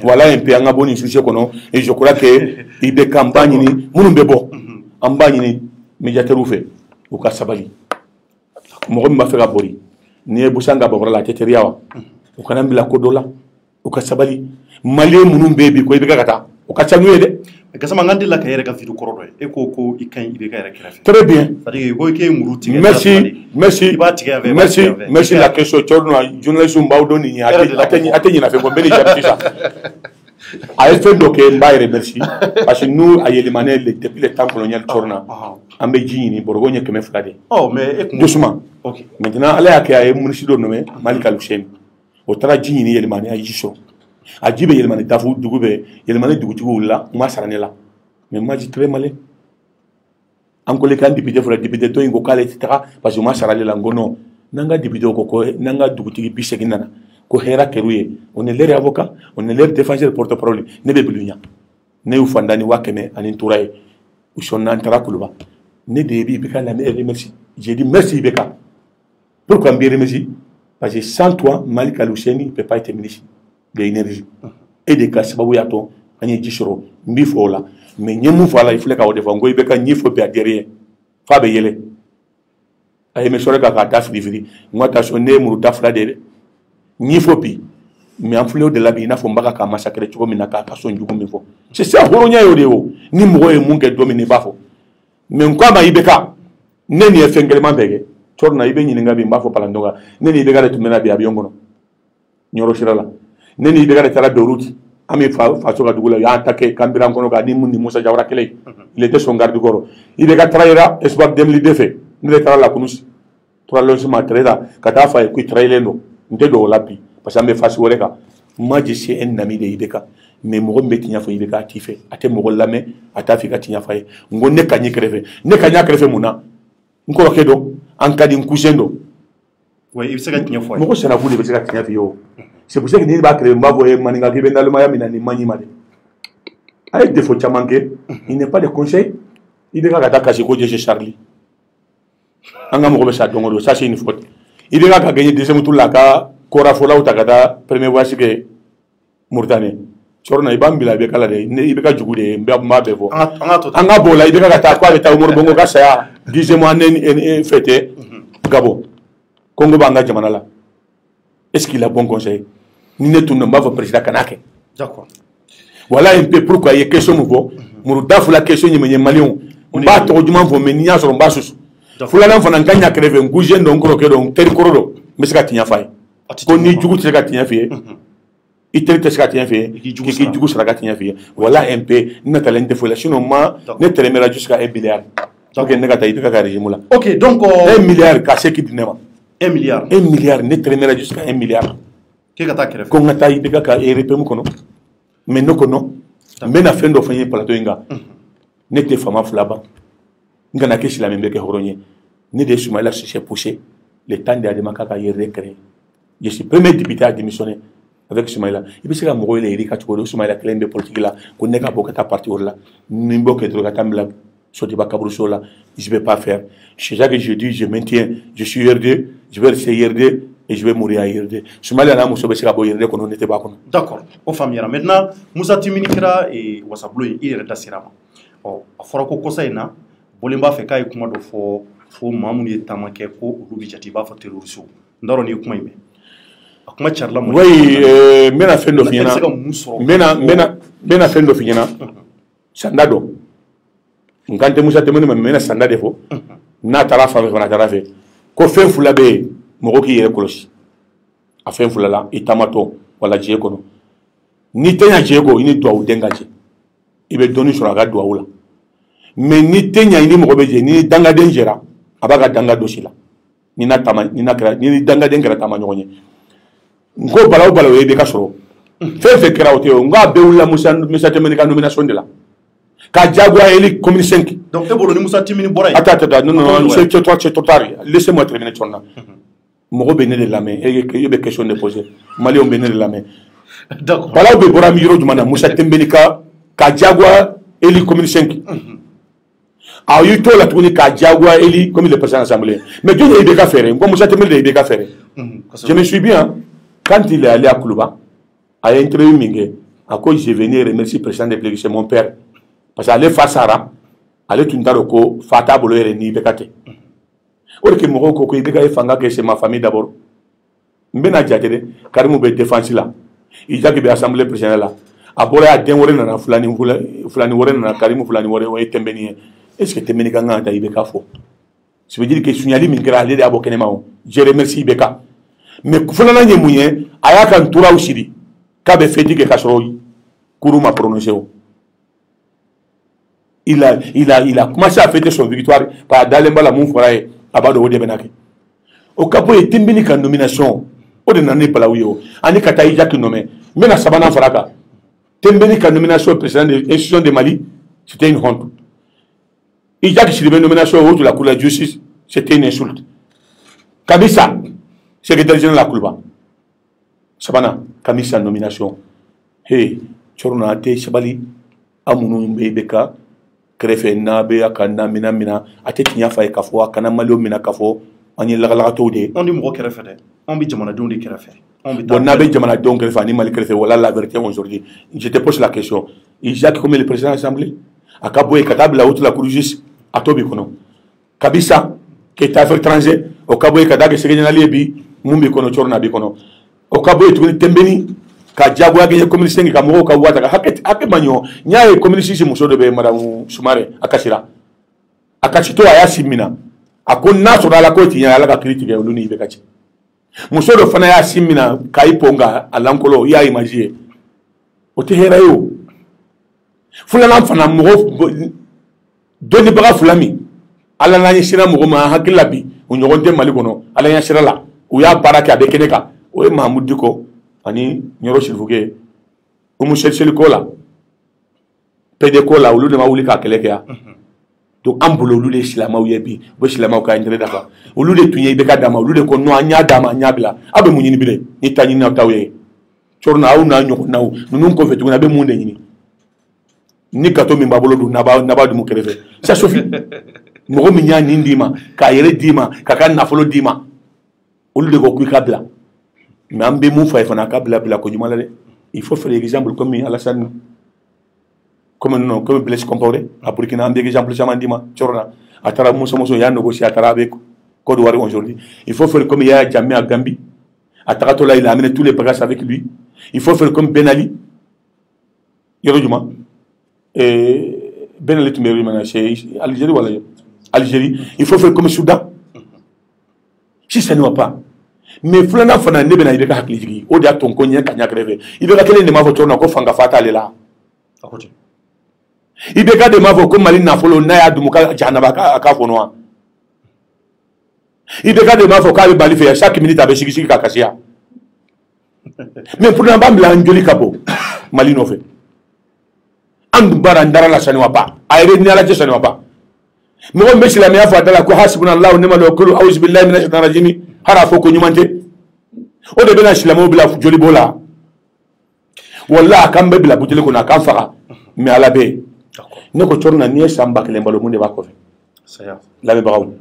voilà un peu un bon sujet kono et je crois que il be campagne ni munum be bo ambagne ni médiateur ou fait ou ka sabali mo ma fera bori ni busanga ba la teteria wa o kana mbila ko dola o ka sabali malien munum be bi ko ibe kata o ka chanu de kasama ngandi la kayere ka fidu korodo e ko ikan ibe ka yere kirafi très bien c'est-à-dire ko ke muruti merci la question chorno journaliste mbawdo ni ateni na fe ko beli jabi ça a fait donc mbaire merci parce que nous ayeli manel depuis le temps colonial chorna ambe jini borgogne que me frade oh mais doucement OK maintenant allez à ay munisido nommé Malika Lushen o tara jini yeli mane ay jiso ajibe yelmane dafu dugube yelmane dugutugo la ma saranela mais moi je très malin encore les candidats député pour député to ingo kale etc parce que ma saranela ngono nanga député ko nanga dugutigi biseki nana ko hera keruye on est leur avocat on est leur défenseur porte-parole ne be bilunya ne u fandani wakeme anin touraye ou sonna antara kuluba ne de bi bika la merci j'ai dit merci bika pourquoi me remercier parce que sans toi Malika Luseni peut pas être ministre de l'énergie et de cas sababu ya to anye jishoro mbi fo la mais nyemu fo la ifle ka o defa ngoy be ka nyifo be derrière fa be yele ay me sore ka daf livri ngota so ne muru daf la de nyifo bi mais en fleur de la bi na fo mbaka ka massacre chiko mina ka so njugo mi fo c'est ça horonya yo de o ni mo e munke dominer ba fo mais nkwa ba ibeka neni e fengelema bege torna ibe nyininga bi mbafo palandoga neni ibe ga tumena bi abiongono nyoro shirala neni be gara tara doruti ami fa so ga dugula ya attaquer kambiran kono ga ni mundi Musa Jawara kele il était son garde corps il be ga traira espoir dem li defe ne tara la kunus to lo suma traira kata fa ku trailendo nte do lapi parce que ambe fa so reka ma je c'est un ami de ibeka mais mo gombe tinya fa ibeka tife ate mo gollame ata fi ka tinya fa ngonne kanyi krefe muna ngoro kedo en cas d'incusendo ouais il se ga tinya fa mo ko sera vous be se ga tinya fi yo. C'est pour ça que nous avons créé un maninga qui vient dans le Miami, avec des faux chamanqués, il n'est pas de conseil. Il est là à chez Charlie. Ça, c'est une faute. Il est là à gagner des émotions là, Corafola ou Takata, premier voici que Mourtane. Sorna Ibambila, il est là à jouer, Mbabo. Angabola, il est là à quoi avec Taumor Kassa, 10 mois fêté, Gabo. Congo Banga Jamanala. Est-ce qu'il a bon conseil? Ni ne tourne pas votre président Kanake. D'accord. Voilà un peu pourquoi il y a question nouveau. Mourou la question ni menye malion. On va trop du monde pour menir sur un bas sous. Fulana fana kanya creve nguje ndo ngoro kedo teri korodo. Mais c'est katia fay. Ko ni jugu c'est katia fay. Iteri c'est katia fay. Ki jugu c'est katia fay. Voilà un peu notre talent de folie. Sinon moi ne telemera jusqu'à 1 milliard. Donc ne gata ita ka régime là. OK donc 1 milliard cassé qui dinema. 1 milliard. 1 milliard ne telemera jusqu'à 1 milliard. Qu'est-ce que tu as créé? Quand tu as eu des cas et répémou kono, mais non kono, mais na fin d'offrir plateau inga, n'était femme flaba, n'gana que si la même que horonye, ne de Soumaïla se poussé, le temps de Ademaka y recréé. Je suis premier député à démissionner avec Soumaïla. Il peut se faire mourir les Erika Tchouko, Soumaïla Clem de politique là, qu'on n'est qu'à Bokata parti là, Nimbo que Drogatambla, Sotiba Kabrousso là, je ne vais pas faire. C'est ça que je dis, je maintiens, je suis RD, je vais rester RD. Et je vais mourir à Yerde. Somalia n'a pas de qu'on n'était pas connu. D'accord. Au famille. Maintenant, Moussa Timinikira et Wasablo, il est resté là. Oh, à Forako Kosaina, bolen b'a fɛ k'a ye kuma dɔ fɔ fo maa minnu ye taama kɛ ko olu bɛ jate i b'a fɔ terroriste n t'a dɔn n'i ye kuma in mɛn a kuma carila mun oui n bɛna fɛn dɔ f'i ɲɛna n bɛna fɛn dɔ f'i ɲɛna sanda dɔ n kan tɛ Musa Tɛmɛni ma n bɛna sanda de fɔ n'a taara fan fɛ fana a taara fɛ ko fɛn fila bɛ yen mɔgɔ k'i yɛrɛ kɔlɔsi a fɛn fila la i taamatɔ wala diɲɛ kɔnɔ n'i tɛ ɲɛ diɲɛ kɔ i ni duwawu den ka jɛ i bɛ dɔɔnin sɔrɔ a ka duwawu la mais n'i tɛ ɲɛ i ni mɔgɔ bɛ jɛ ni dangaden jɛra a b'a ka danga dɔ si la ni dangaden kɛra taama ɲɔgɔn ye n ko bala o bala o ye bɛ ka sɔrɔ fɛn fɛn kɛra o tɛ o n k'a bɛɛ wulila Musa Tɛmɛni ka nomination de la k'a diyagoya Eli commune 5 donc e bolo ni Musa Tɛmɛni bɔra yen attends non c'est trop tard laissez-moi terminer Tchorna mɔgɔ bɛ ne de lamɛn e bɛ question de poser maliyɛnw bɛ ne de lamɛn balaw bɛ bɔra mi yɔrɔ jumɛn na Musa Tɛmɛni ka diyagoya Eli commune 5 a y'i to la tuguni k'a diyagoya Eli comme le président de l'Assemblée mais jɔn ye IBK fɛɛrɛ n ko Musa Tɛmɛni de ye IBK fɛɛrɛ je me suis bien quand il est allé à Koulouba a ye interview min kɛ a ko je venais remercier le président de la République c'est mon père parce que ale fa sara ale tun t'a dɔn ko fa t'a bolo yɛrɛ ni IBK tɛ o de kɛ mɔgɔw ko IBK ye fanga kɛ c'est ma famille d'abord n bɛna jate dɛ Karimu bɛ défense la Isaac bɛ assemblée présidentielle la a bɔra a den wɛrɛ nana fulani wɛrɛ nana Karimu fulani wɛrɛ o ye Tɛmɛni ye est-ce que Tɛmɛni ka kan ka taa IBK fɔ ça veut dire que suɲali min kɛra ale de y'a bɔ kɛnɛma o je remercie IBK mais filanan ye mun ye a y'a ka nturaw siri k'a bɛ fêti kɛ ka sɔrɔ kuru ma prononcé o il a commencé à fêter son victoire par dalen bala mun fɔra ye a b'a dɔn o de bɛna kɛ o ka bɔ yen Tɛmɛni ka nomination o de nana ni balawu ye o ani ka taa Isaac nommé n bɛna sabanan fara kan Tɛmɛni ka nomination président de l'institution de Mali c'était une honte Isaac Sidibé nomination au haut de la Cour de justice c'était une insulte Kamisa secrétaire général de la Koulouba sabana Kamisa nomination hey Tchorna te sabali amunu mbe beka kɛrɛfɛ n'a bɛ a ka na mina a tɛ tiɲɛ f'a ye k'a fɔ a kana maliyɛnw minɛ k'a fɔ an ye lagalagatɔw de ye. anw ni mɔgɔ kɛrɛfɛ dɛ anw bɛ jamanadenw de kɛrɛfɛ. bon n'a bɛ jamanadenw kɛrɛfɛ ani Mali kɛrɛfɛ voilà la vérité aujourd'hui je te pose la question Isaac comme le président de l'Assemblée a ka bɔ yen ka taa bila haute la cour de justice a to b'i kɔnɔ Kabisa qui est affaires étrangères o ka bɔ yen ka taa kɛ secrétaire général ye bi mun b'i kɔnɔ Tchorna b'i kɔnɔ o ka bɔ yen tuguni Tɛmɛni ka diyagoya kɛ commune 5 ka mɔgɔw ka wari ta hakɛ ma ɲɔ n y'a ye commune 6 muso dɔ bɛ madame Sumare a kasira a kasitɔ a y'a si minɛ a ko n'a sɔrɔ ala ko tiɲɛ ala ka kiiri tigɛ olu ni IBK cɛ muso dɔ fana y'a si minɛ k'a yi pɔn nka a lankolon i y'a image ye o tɛ hɛrɛ ye o filanan fana mɔgɔ dɔnnibaga fila min ala n'an ye sira mɔgɔ ma hakili la bi o ɲɔgɔn tɛ Mali kɔnɔ ala ɲɛ sira la u y'a baara kɛ a bɛ kɛnɛ kan o ye Mahamudu Diko ani Ɲɔrɔ Sirifuke Umu Sɛlisɛli ko la PD ko la olu de ma wuli k'a kɛlɛ kɛ yan donc an bolo olu de ye silamɛw ye bi u bɛ silamɛw ka intérêt dafa olu de tun ye IBK d'a ma olu de ko non an y'a d'a ma an y'a bila aw bɛ mun ɲini bilen ni ta ɲini aw t'aw ye Tchorna aw n'a ɲɔgɔnnaw ninnu kɔfɛ tuguni a bɛ mun de ɲini ni gâteau min b'a bolo dun n'a b'a dun kɛrɛfɛ ça suffit mɔgɔ min y'a nin d'i ma k'a yɛrɛ d'i ma k'a ka nafolo d'i ma olu de ko k'i ka bila mais an bɛ mun fɔ a ye fana a ka bila ko ɲuman la dɛ il faut faire exemple comme Alassane comme Blaise Compaoré à Burkina an bɛ exemple caman d'i ma Tchorna a taara Musa y'a négocié a taara avec Côte d'Ivoire aujourd'hui il faut faire comme Yaya Jammeh à Gambie a tagatɔ la il a amené tous les bagages avec lui il faut faire comme Ben Ali yɔrɔ jumɛn Ben Ali tun bɛ yɔrɔ jumɛn na c'est Algérie wala Algérie il faut faire comme Soudan si ça ne va pas mais filanan fana ne bɛna IBK hakili jigin o de y'a to n ko ɲɛ ka ɲɛ kɛrɛfɛ IBK kelen de m'a fɔ Tchorna ko fanga fa t'ale la IBK de m'a fɔ ko Mali nafolo n'a y'a dun ka jahanaba a k'a fɔnɔ wa IBK de m'a fɔ k'a bɛ Mali fɛ chaque minute a bɛ sigi ka kasi yan mais pourtant b'an bila an joli ka bɔ Mali nɔfɛ an dun baara n dara la ça ne va pas a yɛrɛ ni Ala cɛ ça ne va pas mɔgɔ min bɛ silamɛya fɔ a da la ko hasbunallahu wa ni'mal wakil a'udhu billahi minash shaitanir rajim hara fɔ ko ɲuman tɛ o de bɛna silamɛw bila joli b'o la wallahi a kan bɛ bila buteli kɔnɔ a kan faga mais Ala bɛ yen ne ko Tchorna n'i ye san 1000 balo mun de b'a kɔfɛ lamɛnbagaw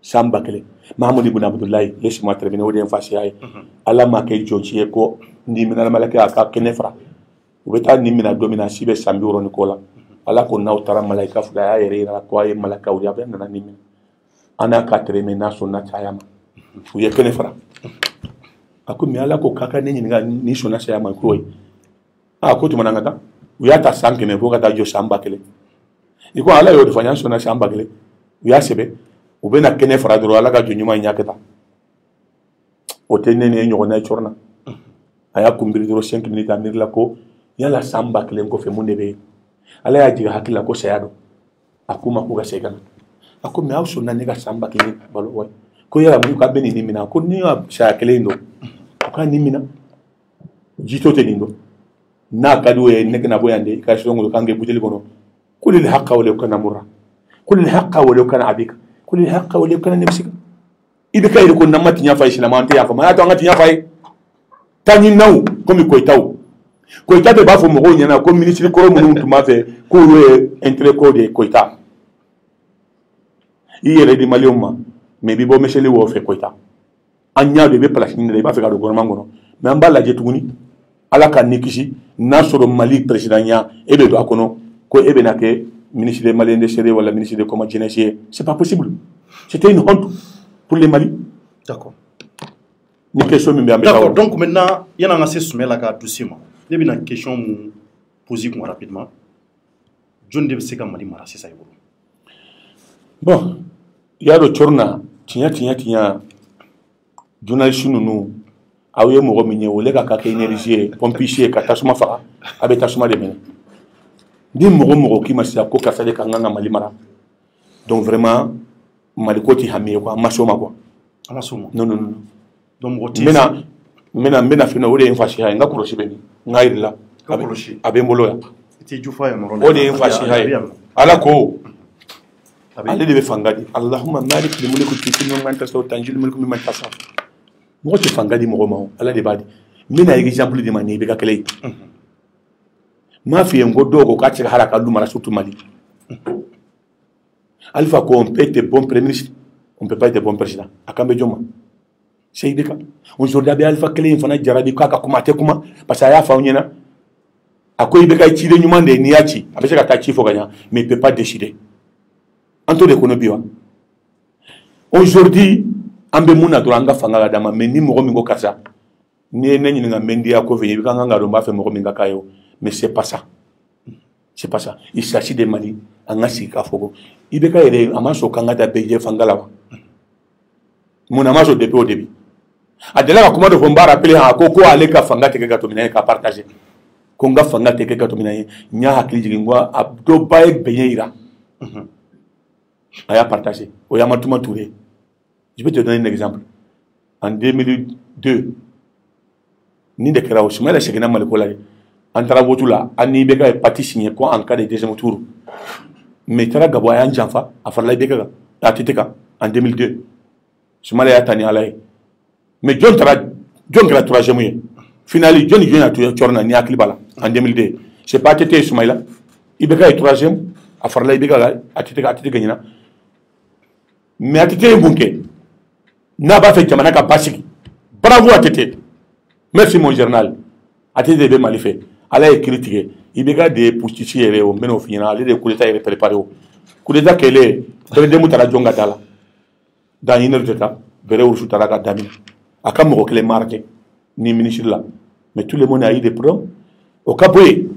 san 1000 Mahamudu ibn Abdullahi laisse-moi terminer o de ye n fa siya ye Ala ma kɛ jɔnci ye ko n'i minɛ malakɛ a ka kɛnɛ fara u bɛ taa nin minɛ don min na si bɛ san 60 ni kɔ la ala ko n'aw taara malaika fila a y'a yɛrɛ yira ko a ye malakaw ye a bɛ nana ni minɛ an n'a ka tere min n'a sɔnna caya ma u ye kɛnɛ fara a ko mais ala ko k'a ka ne ɲininka ni sɔnna caya ma ko ye a ko tuma na ka taa u y'a ta san 100 fo ka taa jɔ san 1000 i ko ala y'o de fɔ n y'a sɔnna san 1000 u y'a sɛbɛn u bɛ na kɛnɛ fara dɔrɔn ala ka jɔ ɲuman ɲa kɛ tan o tɛ ne ni ɲɔgɔnna ye cɔrɔna a y'a kunbiri dɔrɔn 5 minutes a miirila ko yala san 1000 kɔfɛ mun de bɛ yen ala y'a jigin hakili la ko saya don a ko ma ko ka segin ka na a ko mais aw sɔnna ne ka san 1000 balo wa ko yala mun ka bɛ nin minɛ ko ni ka saya kelen don o ka nin minɛ jito tɛ nin don n'a ka di o ye ne kana bɔ yan de i ka sɔn ko kan kɛ buteli kɔnɔ ko lil haqqa wa law kana murra ko lil haqqa wa law kana abika ko lil haqqa wa law kana nafsika i bɛ ka yiri ko nama tiɲɛ fa ye silamɛ an tɛ yafa ma y'a to an ka tiɲɛ fa ye taa ni naw komi koyitaw koyita de b'a fɔ mɔgɔw ɲɛna ko minisiri kɔrɔ minnu tun b'a fɛ k'olu ye intérêt ko de ye koyita i yɛrɛ di maliyɛnw ma mais i bɛ bɔ miseli wo fɛ koyita an ɲa don i bɛ place ɲini de i b'a fɛ ka don gouvernement kɔnɔ mais an b'a lajɛ tuguni ala ka ni kisi n'a sɔrɔ mali président ɲa e bɛ don a kɔnɔ ko e bɛna kɛ ministre des Maliens de Séré wala ministre de comment jeunesse ye c'est pas possible c'était une honte pour les Mali. D'accord. Ni question min bɛ an bɛ d'accord donc maintenant yan'an ka se Sumala ka dossier ma ne bɛna question mun poser kun rapidement jɔn de bɛ se ka Mali mara sisan i bolo. Bon i y'a dɔn cɔrɔna tiɲɛ journaliste ninnu aw ye mɔgɔ min ye o le ka kɛ énergie ye pompier ye ka tasuma faga a bɛ tasuma de minɛ ni mɔgɔ k'i ma sisan ko karisa de kan ka Mali mara donc vraiment Mali ko tɛ hami ye quoi an ma s'o ma quoi. An ma s'o ma. Non. donc mɔgɔ tɛ n bɛna fɛn o de ye n fasiya ye n ka kɔlɔsi bɛ nin n ka yirila a bɛ n bolo yan o de ye n fasiya ye ala ko ale de bɛ fanga di Allahumma maliki mulki tu'ti mimman tasau tanzi'ul mulki mimman tasau mɔgɔ tɛ fanga di mɔgɔ ma o ala de b'a di n bɛna exemple di ma ni i bɛ ka kɛlɛ ye n m'a f'i ye n ko dɔw ko k'a tɛ se ka hali a ka du mara surtout Mali Alpha ko on peut être bon premier ministre on peut pas être bon président a kan bɛ jɔn ma c'est de kan aujourd'hui a bɛ Alpha kelen in fana jarabi k'a ka kuma a tɛ kuma parce que a y'a fɔ aw ɲɛna a ko i bɛ ka ciden ɲuman de ye n'i y'a ci a bɛ se ka taa ci fɔ ka ɲa mais il peut pas décider an t'o de kɔnɔ bi wa aujourd'hui an bɛ mun na dɔrɔn an ka fanga ka d'a ma mais ni mɔgɔ min ko karisa n'i ye ne ɲininka n bɛ n diya ko fɛ i bɛ kan ka dɔn n b'a fɛ mɔgɔ min ka k'a ye o mais c'est pas ça il s'agit de Mali an ka sigi k'a fɔ ko i bɛ ka yɛrɛ a ma sɔn k'an ka taa bɛɛ jɛ fanga la wa mun na a ma sɔn depuis au début a delila ka kuma dɔ fɔ n b'a rappelé a ko ale ka fanga tɛ kɛ ka to minɛn ye k'a partager ko n ka fanga tɛ kɛ ka to minɛn ye n y'a hakili jigin n ko a dɔba ye bɛɲɛ yira a y'a partagé o y'Ama Touma Touré je vais te donner un exemple en 2002 ni de kɛra o Soumaïla seginna Maliko la de an taara vote la an ni IBK ye parti signé ko en cas de deuxième tour mais i taara Gabon a y'an janfa a farala IBK kan a ATT kan en 2002 Soumaïla y'a ta ni ala ye mais jɔn kɛra troisième ye finali jɔn y'a to cɔrɔna ni hakili b'a la en 2002 c'est pas ATT ye Soumaïla IBK ye troisième a farala IBK kan ATT ka ɲina mais ATT ye mun kɛ n'a b'a fɛ jamana ka basigi bravo ATT merci mon journal ATT de bɛ Mali fɛ ala ye kiiri tigɛ IBK de ye putschiste yɛrɛ o n bɛn'o f'i ɲɛna ale de ye coup d'état yɛrɛ préparé o coup d'état kɛlen Bɛrɛdɛmu taara jɔn ka da la dans une heure de temps Bɛrɛ Wurusu taara ka daminɛ a ka mɔgɔ kelen marqué ni ministre la mais tout le monde a eu des problèmes o ka bɔ yen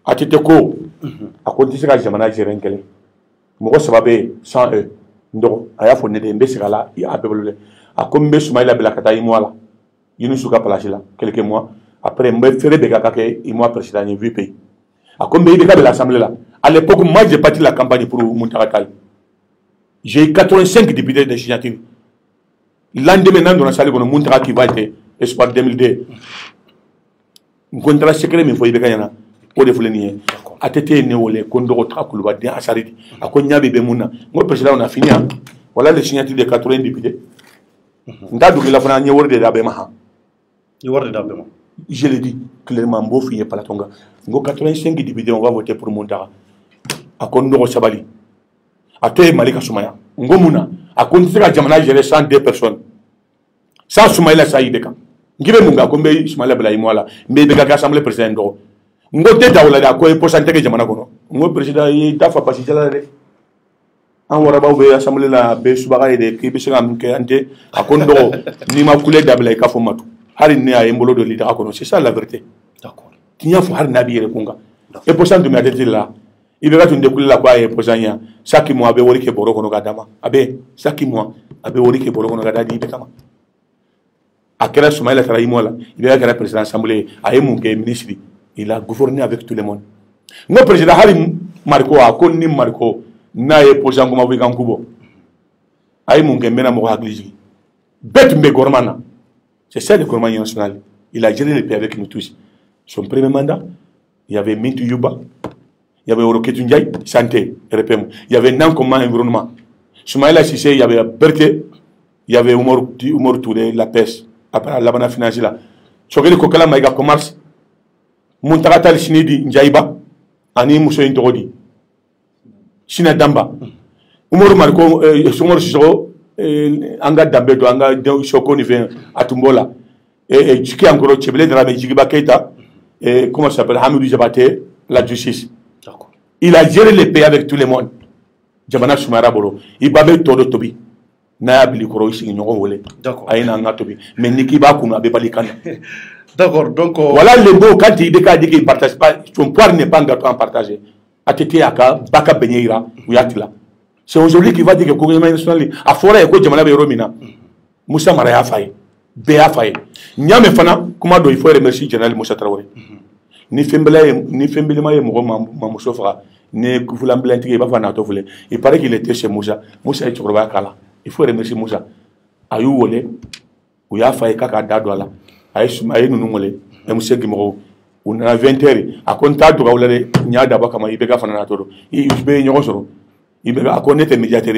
ATT ko a ko n tɛ se ka jamana gérer n kelen mɔgɔ 3 bɛ yen sans eux n dɔgɔ a y'a fɔ ne de ye n bɛ segin a la a bɛɛ bolo dɛ a ko n bɛ Soumaïla bila ka taa IMOA la Yunusu ka place la quelques mois après n bɛ feere bɛ ka kɛ IMOA président ye VP a ko n bɛ IBK de l'Assemblée là à l'époque moi j'ai parti la campagne pour Muntaka Tall j'ai eu 85 députés de signature lendemain n'an donna salle kɔnɔ Muntaka qui va être espoir 2002 n ko n taara secret min fɔ IBK ɲɛna o de filɛ nin ye ATT ye ne wele ko n dɔgɔ taga Kuluba den Asaridi a ko n ɲa bɛ mun na n ko président on a fini hein voilà les signatures de 80 députés n t'a dogo i la fana an ye wari de d'a bɛɛ ma han i wari de d'a bɛɛ ma je le dis clairement n b'o f'i ye plateau kan n ko 85 députés on va voter pour Muntaka a ko n dɔgɔ sabali a to ye Mali ka sumaya n ko mun na a ko n tɛ se ka jamana gérer sans 2 personnes sans Soumaïla sa IBK n k'i bɛ mun kan ko n bɛ Soumaïla bila IMOA la n bɛ IBK kɛ assemblée président dɔgɔ n ko tɛ da o la dɛ a ko ye poste n tɛ kɛ jamana kɔnɔ ngo président yi dafa basi jala de an warabaw be assemblée la be subaga de ki be se ngam ke ante akon do ni ma kule dabla ka fo matu hari ne ay mbolo do lida akono c'est ça la vérité. D'accord. Tinya fo har nabi yere kunga e posan dum adeti la ibe ga tunde kula kwa e posanya saki mo abe wori ke boro kono gadama abe saki mo abe wori ke boro kono gadadi ibe kama akela Soumaïla Traoré mola ibe ga kera président assemblée ay mon ke ministre il a gouverné avec tout le monde ngo président hari marko akon ni marko na ye posan ko mabu kan kubo ay mon ke mena mo hagliji bet mbe gormana c'est ça le gouvernement national il a géré le pays avec nous tous son premier mandat il y avait Mintu Yuba, il y avait Oroketu Ndiaye, santé, RPM. Il y avait Nankoma, environnement. Soumaïla Cissé, il y avait Berthe, il y avait Oumar Touré, la pêche, après la banane financière là. Sogeli Kokala Maïga commerce, Montarata Sinidi Ndiaïba, Ani Mousso Indorodi, Sina Damba, Oumar Marco, Soumar Sissoko, Anga Dambedo, Anga Soko Niven, Atumbola, et Tchiki Angoro, Tchebele de la Mejigiba Keita. Et comment ça s'appelle Hamidou Diabaté, la justice. Il a géré les pays avec tout le monde. Djabana Soumaïla Bolo. Il va mettre tout le tobi. Naya Bilikoro ici, nous avons d'accord. Aïna nga tobi. Mais Niki Bakuna Bebalikana. D'accord. Donc voilà le mot quand il dit qu'il partage pas, son pouvoir n'est pas un gâteau à partager. Atete Aka, Baka Benyeira, ou Yatila. C'est aujourd'hui qu'il va dire que le gouvernement national a foré que Djamana Beromina. Moussa Maraya Faye. Béa Faye. Nyame Fana, comment il faut remercier Général Moussa Traoré. Ni Fembele Maye Mamousso Fra, ni Koufoulamblantiki, il va faire un toufle. Il paraît qu'il était chez Moussa. Moussa est sur Kala. Il faut remercier Moussa. Ayou Wole, ou ya Faye Kaka Dadouala, Aïe Nounoumole, et Moussa Gimoro, ou na 20h, à compta de Raoulé, Nyada Bakama, Ibeka Fanatoro, il be Nyosoro, il a connaître médiateur,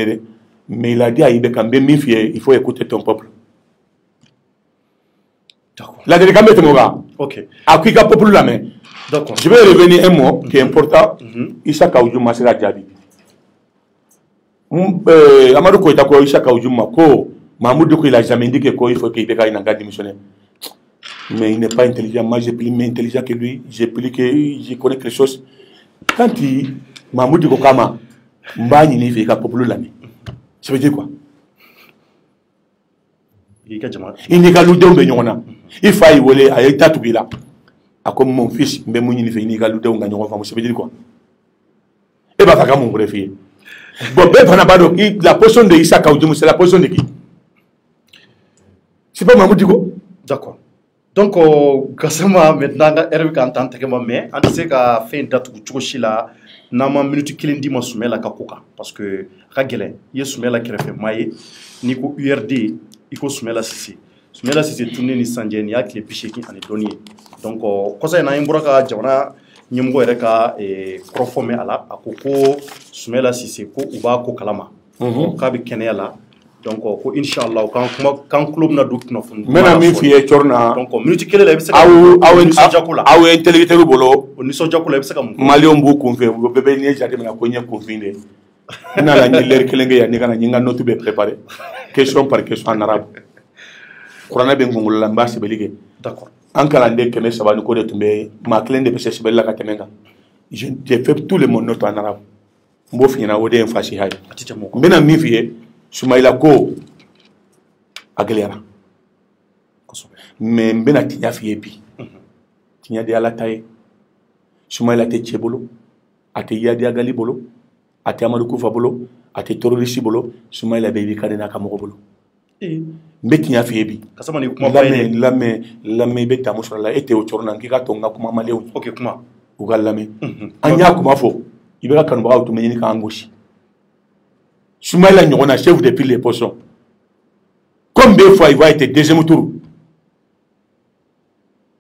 mais il a dit à Ibeka Mbemifie, il faut écouter ton peuple. La délégation est moga. Ok. À qui ka peuple la main. D'accord. Je vais revenir un mot qui est important. Issa Kaoudjouma c'est la Djabi. Amadou Koïta ko Issa Kaoudjouma ko Mahmoud ko il a jamais dit que il faut qu'il ait un démissionnaire. Mais il n'est pas intelligent. Moi j'ai plus intelligent que lui. J'ai plus que je connais quelque chose. Quand il Mahmoud ko kama mbani ni fait ka peuple la main. Ça veut dire quoi? Il n'y a pas de il faut y aller à l'état tout là. Comme mon fils, mais mon il fait une égale de ça veut dire quoi? Et bah, ça mon préféré. Bon, la position de Issa Kaoudjouma, c'est la position de qui? C'est pas Mahmoud Diko? D'accord. Donc, Gassama, maintenant, Hervé entend mais on sait qu'à fin date où tu là, nama minute kilindi ma Soumaïla Kakoka. Parce que, Ragele, il y a Soumaïla qui refait maille, Nico URD. Il faut Soumaïla Cissé. Soumaïla Cissé tourné ni Sandiani a qui est piché qui en est donné. Donc, quand ça y a un broca, Jana, Nyamgo Ereka et Crofome ala, à Koko, Soumaïla Cissé, ko Uba ko Kalama. Kabi Kenyala. Donc, Inch'Allah, quand club n'a doute non fond. Maintenant, mi fiye chorna. Donc, minute kele la bisa. Awu intellectuel bolo. Oniso Jakula bisa kam. Malion bu konfe, bebe ni jate na konye konfinde. Na la nyeler kelenge ya nika na nyinga notu be préparé. Question par question en arabe. Kurana be ngongolo la mbasi belige. D'accord. En calendrier keme sabani ko de tumbe ma klende be sese bella katemenga. J'ai fait tout le monde note en arabe. Mbo fina wode en fasi hay. Mbena mi fiye Soumaïla ko aglera. Mais mbena tinya fiye bi. Tinya de ala taye. Soumaïla te chebolo. Ate yadi agali bolo. Ate Amadou Koufa bolo. Ate terroriste bolo. Soumaïla baby kadena kamoko bolo. Mbeti nya fiebi kasama ni kuma baye lame beta musala ete o chorna ngika tonga kuma malew OK kuma ugalame anya kuma fo ibeka kanu ba utumenyi ka angoshi Soumaïla nyona chef depuis les poissons comme des fois il va être deuxième tour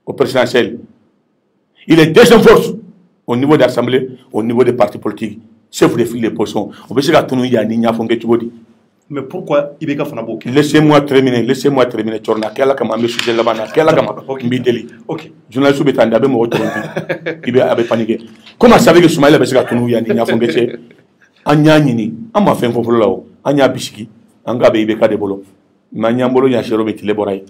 au présidentiel il est deuxième force au niveau de l'Assemblée au niveau des partis politiques chef de file les poissons on peut se gatunu ya ni nya fonge tubodi. Mais pourquoi Ibeka Fanabok? Laissez-moi terminer, Tchorna. Quel a kamame sujet là-bas? Quel a kamame? Ok. Journaliste Betanda, be mo Ibe abe paniqué. Comment savez que Soumaïla Bessika Tunu yani nya fongeche? Anya nyini, ama fen fofolo lao. Anya bisiki, anga be Ibeka de bolo. Manya mbolo nya shero betile borai.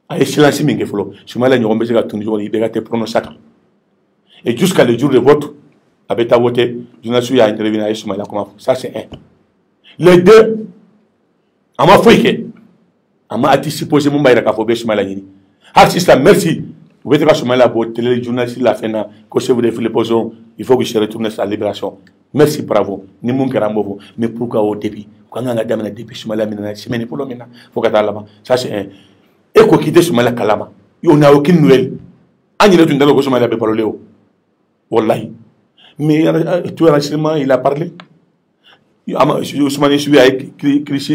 Aye silence minge folo. Soumaïla nyombe Bessika Tunu Ibeka te pronosaka. Et jusqu'à le jour de vote, Abeta voté, journaliste a intervenu à Soumaïla. Ça, c'est un. Les deux, à ma fouille, à ma anticipé, c'est mon bail à Kafobé Soumaïla. Artiste, merci. Vous êtes à Soumaïla, votre télé, journaliste, la fin, que vous devez les il faut que je retourne à la libération. Merci, bravo. Ni mon carambo, mais pourquoi au début? Quand on a damé depuis Soumaïla, semaine pour l'homme, faut qu'à là-bas. Ça, c'est un. Et quoi quitter Soumaïla Kalama? On n'a aucune nouvelle. On y est une dans le Soumaïla Pépaléo. Wallahi. Mais tout renseignement, il a parlé. Ousmane Soubi avec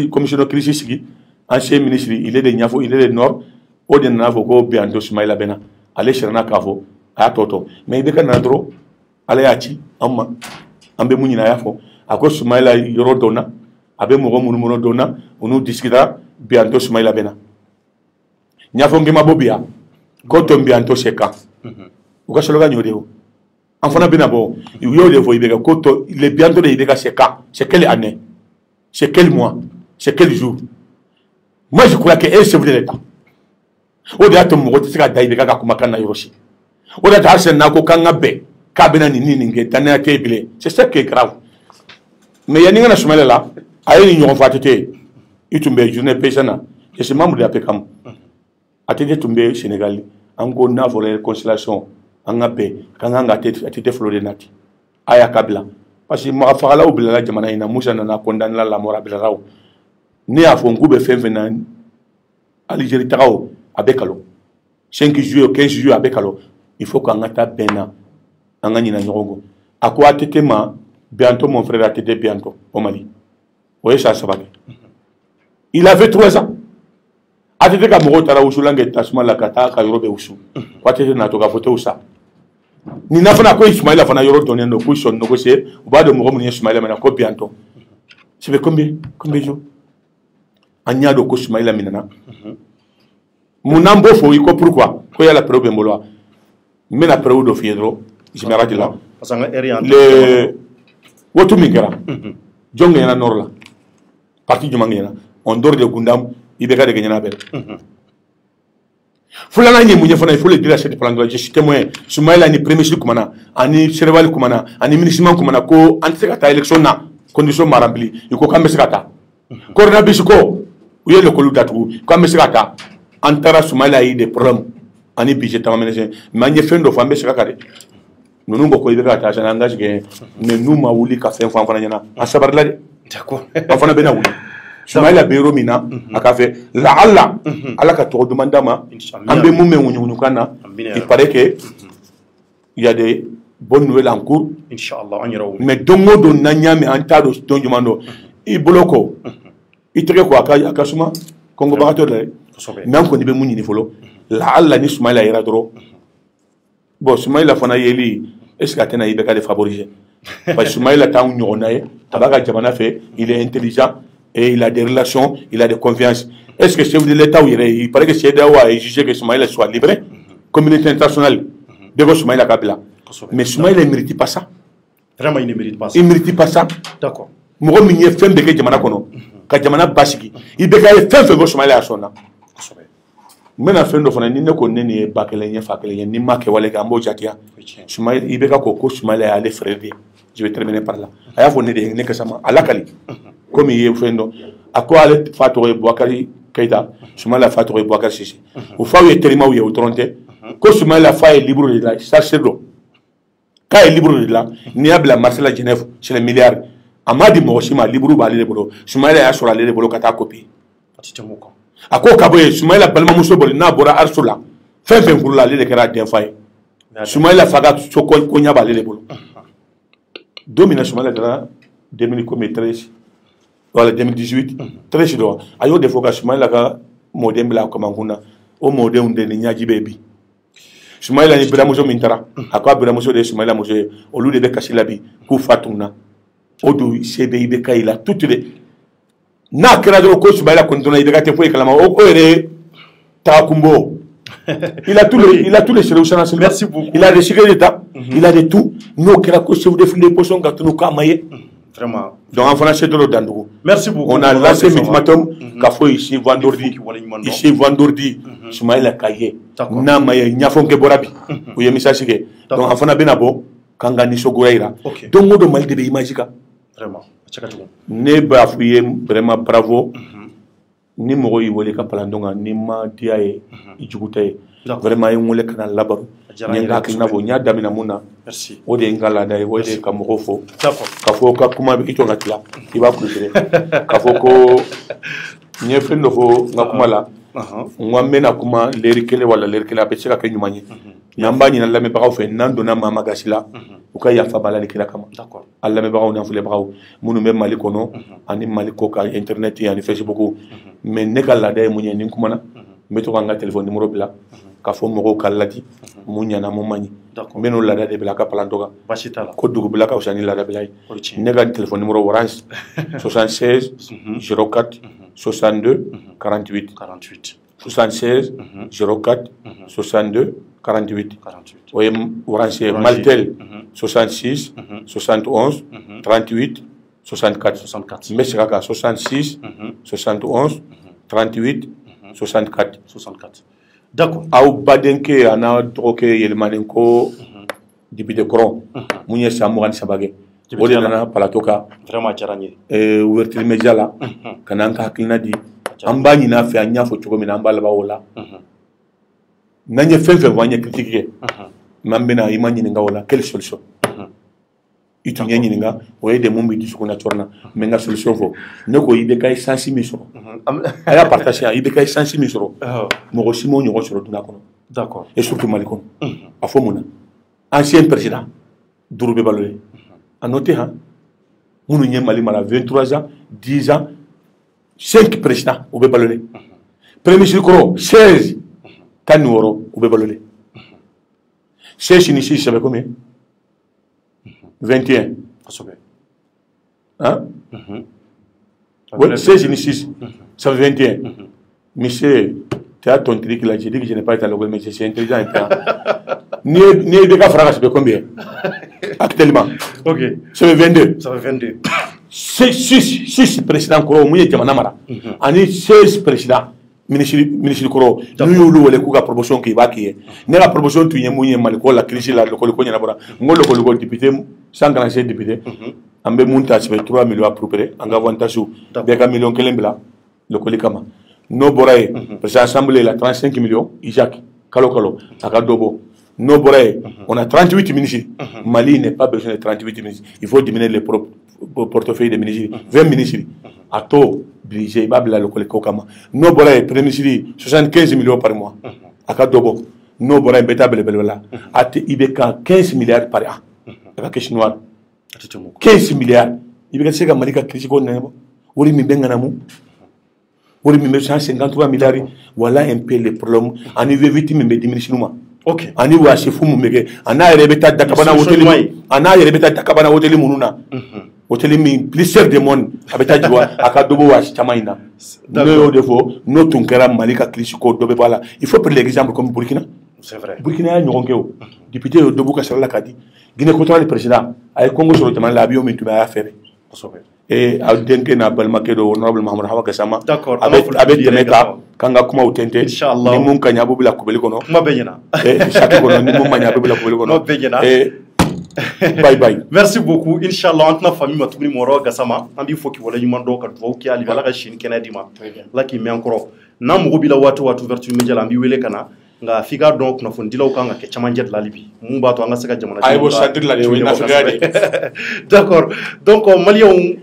commissionnaire Crissi, ancien ministre, il est de Niafo, il est de Nord, au de Nafo, au Bianto, Soumaïla Bena, allez chez Nakavo, à Toto. Mais il est qu'un endroit, allez à Chi, Amma, Ambe Mounina Yafo, à cause Soumaïla Yorodona, Abe Mouro Dona, on nous discutera Bianto Soumaïla Bena. Niafo Ngema Bobia, Kotom Bianto Seka. Ou quoi, c'est le gagnant. Enfant bien d'abord, il y a des voix, les bientôt de Ibeka, c'est quand? C'est quelle année? C'est quel mois? C'est quel jour? Moi, je crois que c'est vrai l'État. Au-delà de mon côté, c'est à Daïbeka Kumakana Yoshi. Au-delà de ça, Nako Kangabe, Kabena Nini, Tana Tébile. C'est ça qui est grave. Mais il y a une semaine là, à une union fatiguée, il tombe, je n'ai pas ça. Je suis membre de la PECAM. À Tété tombé, Sénégal, en gros, n'a volé la constellation. Angape quand on a été floré nati aya kabila parce que ma fala ou bila jamana ina musa na condamné la mort bila raw ne a fon gube fenfena Algérie taw abekalo 5 juillet 15 juillet abekalo il faut qu'on ata bena angani na nyogo akwa tetema bientôt mon frère a été bientôt au Mali oui ça va il avait 3 ans a été ka mo tara usulange tasma la kata ka yorobe usu kwa tete na to ka photo usa ni nafana ko Ismaïla fana yoro donné no position négocier ou ba de mo mo Ismaïla mena ko bientôt c'est fait combien jours anya do ko Ismaïla minana mon ambo fo iko pourquoi ko ya la preuve mbolo mais la preuve do fiedro je me rate là parce que area le wotu mingara jonge na norla parti jumangena on dort de gundam ibeka de ganyana bel fulana ni munye fana il faut le dire à cette plan je suis témoin Soumaïla ni premier ministre kumana ani serval kumana ani ministre kumana ko antikata élection na condition marambli iko kambe sekata corona bisiko uye le kolu datu kambe sekata antara Soumaïla yi des problèmes ani budget tamamenese manye fendo fambe sekaka de nous nous ko ibeka ta sana engage que mais nous ma wuli ka fen fana nyana asabar la de d'accord afana bena wuli Soumaïla Bero Mina a fait la Allah Allah ka to demandama ambe mumé wunyukana il paraît que il y a des bonnes nouvelles en cours inchallah on ira mais dongo do nanyame antado don jumando i boloko i tege ko aka suma kongo bagato de même ko ni be munyi ni folo la Allah ni Soumaïla ira dro bon Soumaïla fana yeli est-ce que atena ibeka de favoriser parce que Soumaïla ta unyonaye tabaka jamana fait il est intelligent et il a des relations, il a des confiances. Est-ce que chef de l'État, il paraît que CEDEAO a exigé que Soumaïla soit livré, communauté internationale, de Soumaïla Kabila. Mais Soumaïla ne mérite pas ça. Vraiment, il ne mérite pas ça. Il ne mérite pas ça. D'accord. Moi, je suis fait de Jamana Kono, Jamana Basiki. Il a fait de Soumaïla à son nom. Maintenant, fin de fond, ni ne connaît ni Bakele, ni Fakele, ni Makewale Gambo Jatia. Soumaïla, il a fait Soumaïla aller frère. Je vais terminer par là. Il a fait des Nekasama, à la Kali. Comme il est fait, à quoi aller Fatou Bouakari Keita, Soumaïla Fatou Bouakari Sissi. Au fait, il est tellement où il est au tronté. Quand Soumaïla est libre de là, ça c'est l'eau. Quand il est libre de là, il y a la Marcela Genève, c'est les milliards. Amadi Moshima, libre ou balé de boulot. Soumaïla a sur la lait de boulot kata copie. À quoi Kaboye, Soumaïla Balmamousso Bolina, Bora Arsula. Fin pour la lait de Kera d'Enfaï. Soumaïla Faga Soko Konya balé de boulot. Domina Soumaïla 2013. Voilà 2018 très cher ayo de foka Soumaïla ka modem la ko manguna o modem de nyaji baby Soumaïla ni bramuso mintara akwa bramuso de Soumaïla mo o lu de be kasila bi ku fatuna o do CBI be kayila toutes les na kera do ko Soumaïla ko ndona ibe ka te foi kalama o ere ta kumbo il a tous les services nationaux. Merci beaucoup. Il a des secrets d'État, il a de tout. Nous kera ko chef de file poson ka tunu ka maye. Vraiment. Donc, en français, de l'Odandougou. Merci beaucoup. On a lancé ultimatum Kafo ici vendredi. Ici vendredi, Soumaïla Kaye. Namaye, Nyafonke Borabi. Ou Yemisasike. Donc, en français, Benabo, kanga ni sogura ira Ok. donc odo mali de be image ka Vraiment. ne ba fuye vraiment bravo ni mogo yi wole ka palandonga ni ma dia e ijuguta e vraiment yi ngole kana labaru nyenga kina bo nya damina muna merci o de ngala dai o de ka mogo fo d'accord ka fo ka kuma bi to ngatla iba kulire ka fo ko nye fendo fo ngakumala ngwamena kuma leri kele wala leri kele abe ka kenyumanye nyamba ni na me bagaw fe nando na mama gasila uka ya fa balali kila kama d'accord alla me bagaw na fule bagaw munu me mali kono ani mali ko ka internet ya ni facebook mais ne kala day munye ni kuma na meto ka nga telephone numéro bila ka fo mo ko kalati munya na mo mani meno la de bila ka palantoga bashitala ko dugu bila ka usani la bila ne ka telephone numéro orange 76 04 62 48 76 04 62 48 oye orange maltel 66 71 38 64 mesika ka 66 71 38 64 d'accord aw badenke ana droke yelmanen ko député Koron munye samugan sabage o de nana palatoka vraiment jaranye ouverture média la kana ka hakilina di an b'a ɲina fɛ an y'a fɔ cogo min na an b'a laban o la n'an ye fɛn fɛn fɔ an ye critique kɛ n'an bɛna i ma ɲininka o la quelle solution i tun ye ɲininka o ye de mun bɛ dusukun na cogo na mais n ka solution fɔ ne ko i bɛ ka essence min sɔrɔ a y'a partage yan i bɛ ka essence min sɔrɔ mɔgɔ si m'o ɲɔgɔn sɔrɔ dunan kɔnɔ d'accord et surtout Mali kɔnɔ a fɔ mun na ancien président duuru bɛ balo ye a noté han minnu ye Mali mara 23 ans 10 ans 5 présidents ou be balolé premier ministre Koro 16 tan woro ou be balolé 16 ici ça fait combien 21 hein 16 ici ça fait 21 monsieur tu as ton truc là j'ai dit que je n'ai pas été à l'école mais c'est intelligent ni de ka frère ça fait combien actuellement ok ça fait 22 6 présidents Koro mouye jamana mara ani 16 présidents ministre Koro nous yulu wole ku ka promotion ki ba ki ne la promotion tu mouye Mali ko la crise la ko nyana bora ngolo ko député 147 députés ambe munta se 3 millions à peu près en avantage be ka million kelembla le ko likama no boraye président assemblée la 35 millions Isaac kalo aka dobo no boraye on a 38 ministres Mali n'est pas besoin de 38 ministres il faut diminuer les portefeuille des ministres 20 ministres à taux budget babla le kama no boraye premier ministre 75 millions par mois aka dobo no boraye beta belebela ate ibeka 15 milliards par an aka chinois 15 milliards ibeka sega malika crise ko nabo wori mi bengana mu wori mi 153 milliards voilà un peu le problème ani veviti mi be diminuer ok ani wa chefu mu mege ana rebeta dakabana hôtel mununa hôtel mi plusieurs de monde abeta jiwa akadobo wa chamaina no defo no tunkera malika crise ko dobe bala il faut prendre l'exemple comme Burkina c'est vrai Burkina ya nyongeo député dobu ka sala kadi Guinée Équatoriale le président ay Congo sur le tema la bio mi tu ba faire et a denke na balmake do honorable Mahamadou Hawa Gassama avec temeka kanga kuma utente ni mun kanya bubila kubeli kono kuma benyana shaki kono ni mun manya bubila kubeli kono bye bye merci beaucoup inshallah antna famille matugni moro Gassama ambi foki wala nyuma do ka dwo ki ali bala ga shin kenadi ma laki mi encore na mo bila watu vertu media la ambi wele kana nga figa donc na fon dilaw kanga ke chamanjet la libi mu bato nga saka jamana ay bo santir la de na figade d'accord donc malien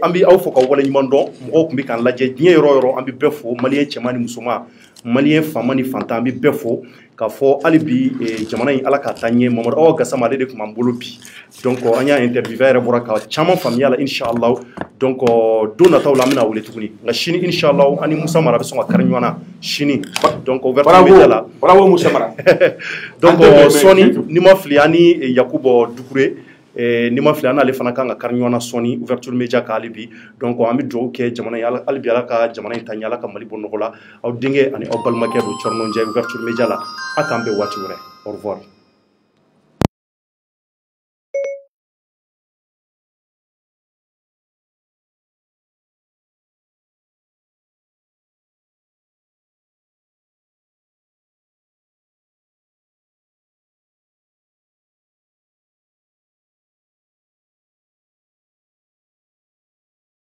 ambi aw foka wala nyuma ndo mo ko mbi kan la je nye yoro ambi befo malien chamani musuma malien famani fantambi befo ka fo alibi jamana yi alaka tanye Mamadou Awa Gassama de kuma mbolo bi donc anya interviewer bora ka chama famille la inshallah donc dona tawla mina wole tukuni nga shini inshallah ani Musa Mara be songa karnywana shini donc vertu bravo Musa Mara donc Sony nima fliani Yakubo Dukure nima fliana le fana kanga karnywana Sony ouverture media ka alibi donc ami do ke jamana yala alibi alaka jamana intanya alaka Mali bonnogola aw dinge ani obal makedo chorno njay ouverture media la akambe wati wure au revoir